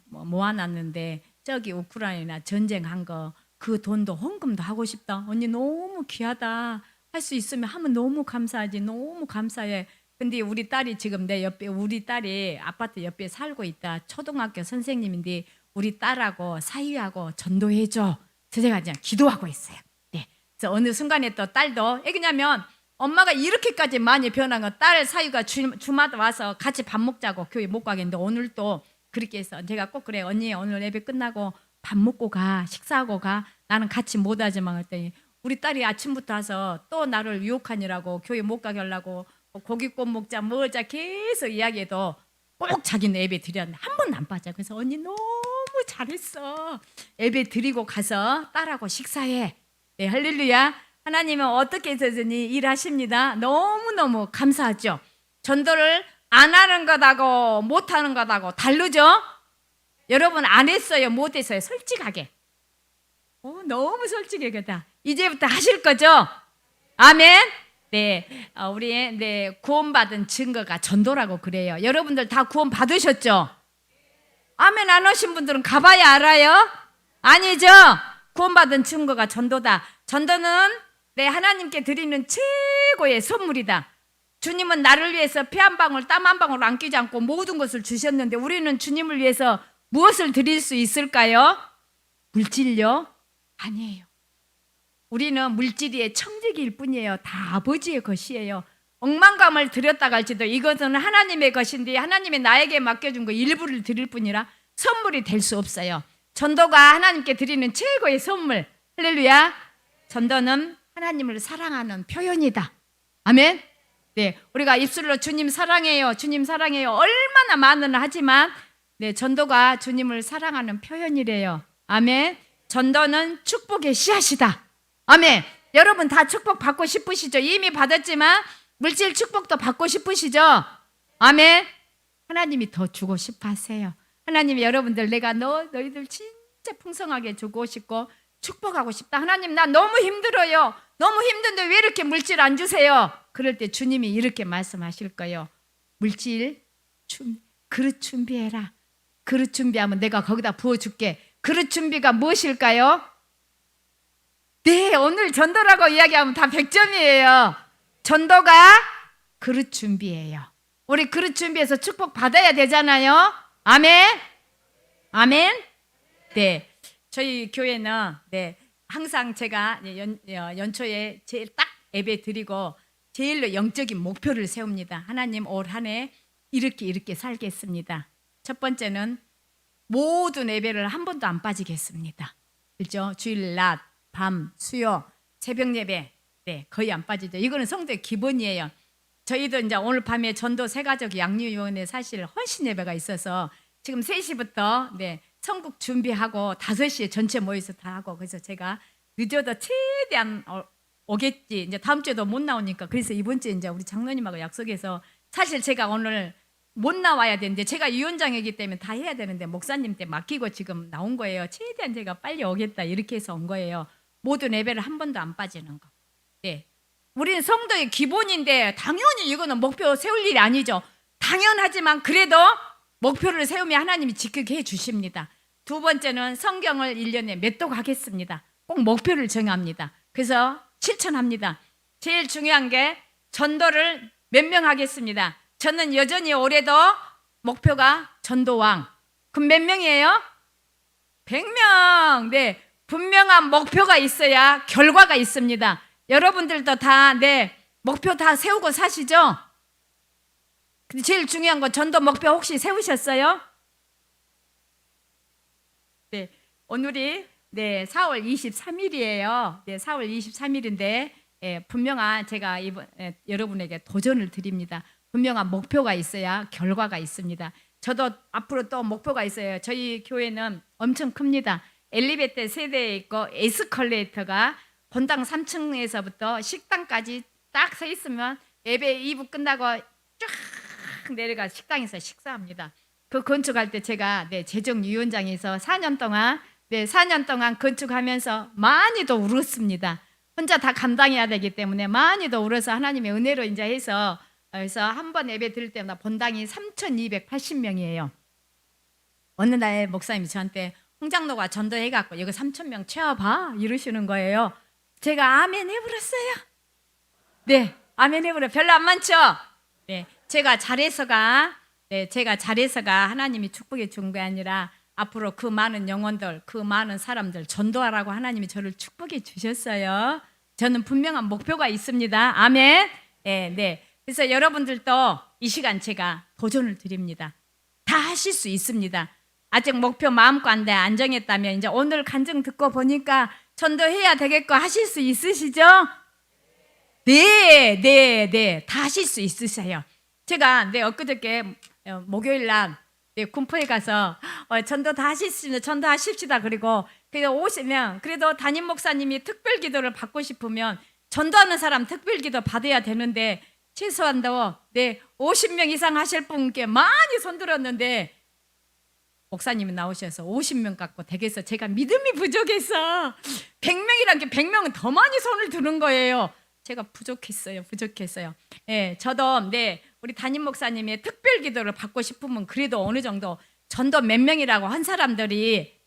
모아놨는데 저기 우크라이나 전쟁한 거 그 돈도 헌금도 하고 싶다. 언니 너무 귀하다. 할 수 있으면 하면 너무 감사하지. 너무 감사해. 근데 우리 딸이 지금 내 옆에 우리 딸이 아파트 옆에 살고 있다. 초등학교 선생님인데 우리 딸하고 사위하고 전도해줘. 제가 그냥 기도하고 있어요. 네. 그래서 어느 순간에 또 딸도 왜냐면 엄마가 이렇게까지 많이 변한 거 딸 사위가 주마다 와서 같이 밥 먹자고 교회 못 가겠는데 오늘 또 그렇게 해서 제가 꼭 그래 언니 오늘 예배 끝나고 밥 먹고 가 식사하고 가 나는 같이 못 하지만 그랬더니 우리 딸이 아침부터 와서 또 나를 유혹하느라고 교회 못 가게 하려고 고깃국 먹자 먹자 계속 이야기해도 꼭 자기는 예배 드렸는데 한 번도 안 빠져. 그래서 언니 너무 잘했어. 예배 드리고 가서 딸하고 식사해. 네, 할렐루야. 하나님은 어떻게 해서든지 일하십니다. 너무너무 감사하죠. 전도를 안 하는 것하고 못 하는 것하고 다르죠. 여러분 안 했어요 못 했어요 솔직하게. 너무 솔직하게 다 이제부터 하실 거죠. 아멘. 우리 구원받은 증거가 전도라고 그래요. 여러분들 다 구원 받으셨죠? 아멘 안 하신 분들은 가봐야 알아요? 아니죠? 구원받은 증거가 전도다. 전도는 하나님께 드리는 최고의 선물이다. 주님은 나를 위해서 피 한 방울 땀 한 방울 안끼지 않고 모든 것을 주셨는데 우리는 주님을 위해서 무엇을 드릴 수 있을까요? 물질요? 아니에요. 우리는 물질이 청지기일 뿐이에요. 다 아버지의 것이에요. 억만감을 드렸다가 할지도 이것은 하나님의 것인데 하나님이 나에게 맡겨준 거 일부를 드릴 뿐이라 선물이 될 수 없어요. 전도가 하나님께 드리는 최고의 선물. 할렐루야. 전도는 하나님을 사랑하는 표현이다. 아멘. 우리가 입술로 주님 사랑해요, 주님 사랑해요 얼마나 많은 하지만 전도가 주님을 사랑하는 표현이래요. 아멘. 전도는 축복의 씨앗이다. 아멘. 여러분 다 축복 받고 싶으시죠? 이미 받았지만 물질 축복도 받고 싶으시죠? 아멘. 하나님이 더 주고 싶어 하세요. 하나님이 여러분들 내가 너희들 진짜 풍성하게 주고 싶고 축복하고 싶다. 하나님 나 너무 힘들어요. 너무 힘든데 왜 이렇게 물질 안 주세요? 그럴 때 주님이 이렇게 말씀하실 거예요. 물질 그릇 준비해라. 그릇 준비하면 내가 거기다 부어줄게. 그릇 준비가 무엇일까요? 오늘 전도라고 이야기하면 다 100점이에요. 전도가 그릇 준비예요. 우리 그릇 준비해서 축복 받아야 되잖아요. 아멘. 아멘. 저희 교회는 항상 제가 연초에 제일 딱 예배 드리고 제일로 영적인 목표를 세웁니다. 하나님 올 한 해 이렇게 살겠습니다. 첫 번째는 모든 예배를 한 번도 안 빠지겠습니다. 그렇죠? 주일 낮, 밤, 수요, 새벽 예배 거의 안 빠지죠. 이거는 성도의 기본이에요. 저희도 이제 오늘 밤에 전도 세가족 양육위원회 사실 헌신 예배가 있어서 지금 3시부터 성국 준비하고 5시에 전체 모여서 다 하고 그래서 제가 늦어도 최대한 오겠지. 이제 다음 주에도 못 나오니까 그래서 이번 주에 이제 우리 장로님하고 약속해서 사실 제가 오늘 못 나와야 되는데 제가 위원장이기 때문에 다 해야 되는데 목사님 때 맡기고 지금 나온 거예요. 최대한 제가 빨리 오겠다 이렇게 해서 온 거예요. 모든 예배를 한 번도 안 빠지는 거. 우리는 성도의 기본인데 당연히 이거는 목표 세울 일이 아니죠. 당연하지만 그래도 목표를 세우면 하나님이 지키게 해주십니다. 두 번째는 성경을 1년에 몇 독 하겠습니다. 꼭 목표를 정합니다. 그래서 실천합니다. 제일 중요한 게 전도를 몇 명 하겠습니다. 저는 여전히 올해도 목표가 전도왕. 그럼 몇 명이에요? 100명. 분명한 목표가 있어야 결과가 있습니다. 여러분들도 다 목표 다 세우고 사시죠? 근데 제일 중요한 건 전도 목표 혹시 세우셨어요? 오늘이 4월 23일이에요. 4월 23일인데 분명한 제가 여러분에게 도전을 드립니다. 분명한 목표가 있어야 결과가 있습니다. 저도 앞으로 또 목표가 있어요. 저희 교회는 엄청 큽니다. 엘리베이터 세대에 있고 에스컬레이터가 본당 3층에서부터 식당까지 딱 서 있으면 예배 2부 끝나고 쫙 내려가 식당에서 식사합니다. 그 건축할 때 제가 재정위원장에서 4년 동안 건축하면서 많이도 울었습니다. 혼자 다 감당해야 되기 때문에 많이도 울어서 하나님의 은혜로 이제 해서 그래서 한 번 예배 드릴 때마다 본당이 3,280명이에요. 어느 날 목사님이 저한테 홍장로가 전도해갖고 여기 3,000명 채워봐 이러시는 거예요. 제가 아멘 해버렸어요. 아멘 해버려. 별로 안 많죠? 제가 잘해서가 하나님이 축복해 준 게 아니라 앞으로 그 많은 영혼들, 그 많은 사람들 전도하라고 하나님이 저를 축복해 주셨어요. 저는 분명한 목표가 있습니다. 아멘. 그래서 여러분들도 이 시간 제가 도전을 드립니다. 다 하실 수 있습니다. 아직 목표 마음가운데 안 정했다면 이제 오늘 간증 듣고 보니까 전도해야 되겠고 하실 수 있으시죠? 다 하실 수 있으세요. 제가 엊그저께 목요일 날 군포에 가서 전도 다 하십시다. 전도하십시다. 그리고 오시면 그래도 담임 목사님이 특별 기도를 받고 싶으면 전도하는 사람 특별 기도 받아야 되는데 최소한도 50명 이상 하실 분께 많이 손들었는데 목사님이 나오셔서 50명 갖고 댁에서 제가 믿음이 부족해서 100명이란 게 100명은 더 많이 손을 드는 거예요. 제가 부족했어요. 예, 저도 네 우리 담임 목사님의 특별 기도를 받고 싶으면 그래도 어느 정도 전도 몇 명이라고 한 사람들이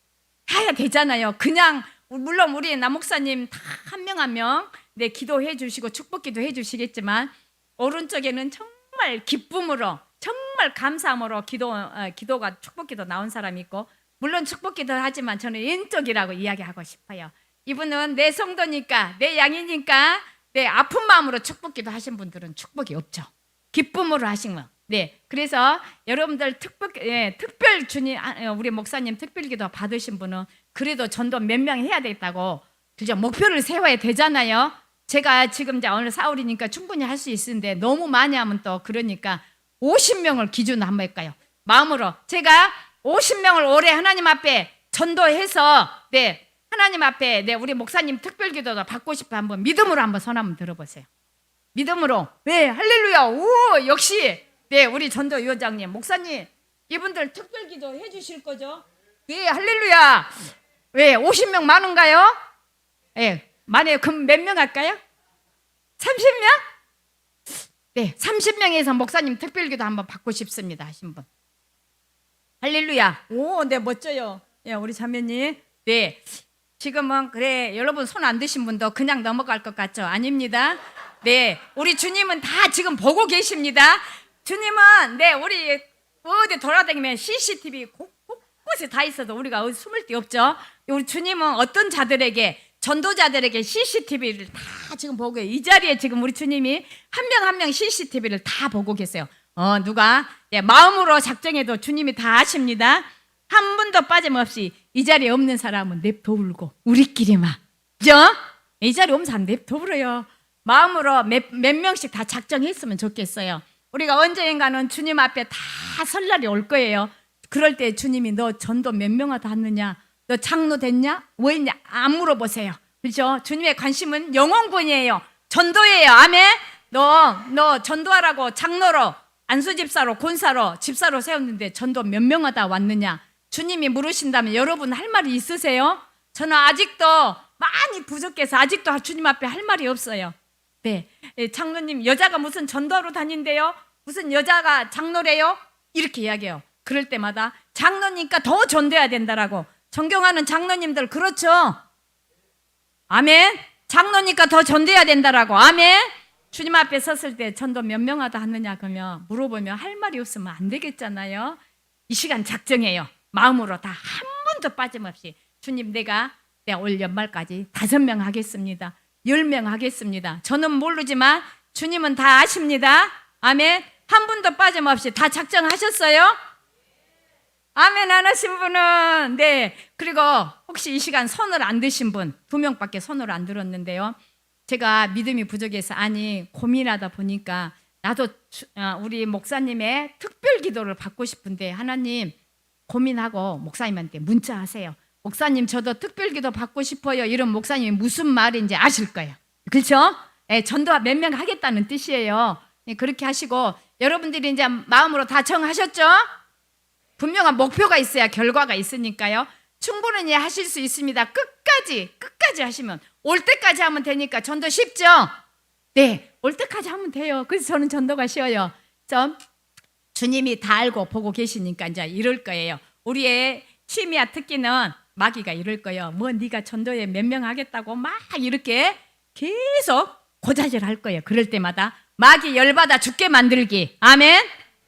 해야 되잖아요. 그냥 물론 우리 남 목사님 다 한 명 한 명 네 기도해 주시고 축복 기도해 주시겠지만 오른쪽에는 정말 기쁨으로 정말 감사함으로 기도가 축복 기도 나온 사람이 있고 물론 축복 기도를 하지만 저는 왼쪽이라고 이야기하고 싶어요. 이분은 내 성도니까 내 양이니까 네 아픈 마음으로 축복 기도 하신 분들은 축복이 없죠. 기쁨으로 하신 거. 네, 그래서 여러분들 특별 주님 우리 목사님 특별기도 받으신 분은 그래도 전도 몇 명 해야 되겠다고 그죠 목표를 세워야 되잖아요. 제가 지금 이제 오늘 사월이니까 충분히 할 수 있는데 너무 많이 하면 또 그러니까 50명을 기준으로 한번 할까요? 마음으로 제가 50명을 올해 하나님 앞에 전도해서 네 하나님 앞에 네 우리 목사님 특별기도도 받고 싶어 한번 믿음으로 한번 손 한번 들어보세요. 믿음으로 네 할렐루야 오 역시 네 우리 전도위원장님 목사님 이분들 특별기도 해주실 거죠? 네 할렐루야 왜 50명 많은가요? 네 많아요. 그럼 몇 명 할까요? 30명? 네 30명에서 목사님 특별기도 한번 받고 싶습니다 하신 분 할렐루야 오네 멋져요. 예 우리 자매님 네 지금은 그래 여러분 손 안 드신 분도 그냥 넘어갈 것 같죠? 아닙니다. 네 우리 주님은 다 지금 보고 계십니다. 주님은 네 우리 어디 돌아다니면 CCTV 곳곳에 다 있어도 우리가 어디 숨을 데 없죠. 우리 주님은 어떤 자들에게 전도자들에게 CCTV를 다 지금 보고 이 자리에 지금 우리 주님이 한 명 한 명 CCTV를 다 보고 계세요. 누가 네, 마음으로 작정해도 주님이 다 아십니다. 한 분도 빠짐없이 이 자리에 없는 사람은 냅둬 울고 우리끼리만 그죠? 이 자리에 없는 사람 냅둬 울어요. 마음으로 몇 명씩 다 작정했으면 좋겠어요. 우리가 언젠가는 주님 앞에 다 설날이 올 거예요. 그럴 때 주님이 너 전도 몇 명하다 했느냐? 너 장로 됐냐? 뭐 했냐? 안 물어보세요. 그렇죠? 주님의 관심은 영혼군이에요. 전도예요. 아멘. 너 전도하라고 장로로 안수집사로 권사로 집사로 세웠는데 전도 몇 명하다 왔느냐? 주님이 물으신다면 여러분 할 말이 있으세요? 저는 아직도 많이 부족해서 아직도 주님 앞에 할 말이 없어요. 네, 장로님 여자가 무슨 전도하러 다닌대요? 무슨 여자가 장로래요? 이렇게 이야기해요. 그럴 때마다 장로니까 더 전도해야 된다라고 존경하는 장로님들 그렇죠? 아멘. 장로니까 더 전도해야 된다라고 아멘. 주님 앞에 섰을 때 전도 몇 명하다 하느냐 그러면 물어보면 할 말이 없으면 안 되겠잖아요. 이 시간 작정해요. 마음으로 다 한 번도 빠짐없이 주님 내가 올 연말까지 5명 하겠습니다. 10명 하겠습니다. 저는 모르지만 주님은 다 아십니다. 아멘. 한 분도 빠짐없이 다 작정하셨어요? 아멘 안 하신 분은 네 그리고 혹시 이 시간 손을 안 드신 분 2명밖에 손을 안 들었는데요. 제가 믿음이 부족해서 아니 고민하다 보니까 나도 우리 목사님의 특별 기도를 받고 싶은데 하나님 고민하고 목사님한테 문자하세요. 목사님 저도 특별 기도 받고 싶어요. 이런 목사님이 무슨 말인지 아실 거예요. 그렇죠? 예, 전도 몇 명 하겠다는 뜻이에요. 예, 그렇게 하시고 여러분들이 이제 마음으로 다 정하셨죠? 분명한 목표가 있어야 결과가 있으니까요. 충분히 하실 수 있습니다. 끝까지 하시면 올 때까지 하면 되니까 전도 쉽죠? 네, 올 때까지 하면 돼요. 그래서 저는 전도가 쉬워요. 주님이 다 알고 보고 계시니까 이제 이럴 거예요. 우리의 취미와 특기는 마귀가 이럴 거예요. 뭐 네가 전도에 몇 명 하겠다고 막 이렇게 계속 고자질 할 거예요. 그럴 때마다 마귀 열받아 죽게 만들기. 아멘.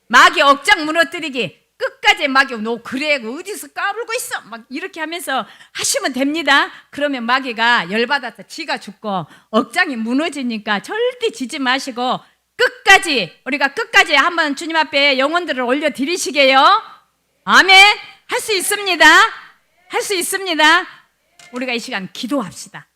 마귀 억장 무너뜨리기. 끝까지 마귀 너 그래 어디서 까불고 있어 막 이렇게 하면서 하시면 됩니다. 그러면 마귀가 열받아서 지가 죽고 억장이 무너지니까 절대 지지 마시고 우리가 끝까지 한번 주님 앞에 영혼들을 올려드리시게요. 아멘. 할 수 있습니다. 할 수 있습니다. 우리가 이 시간 기도합시다.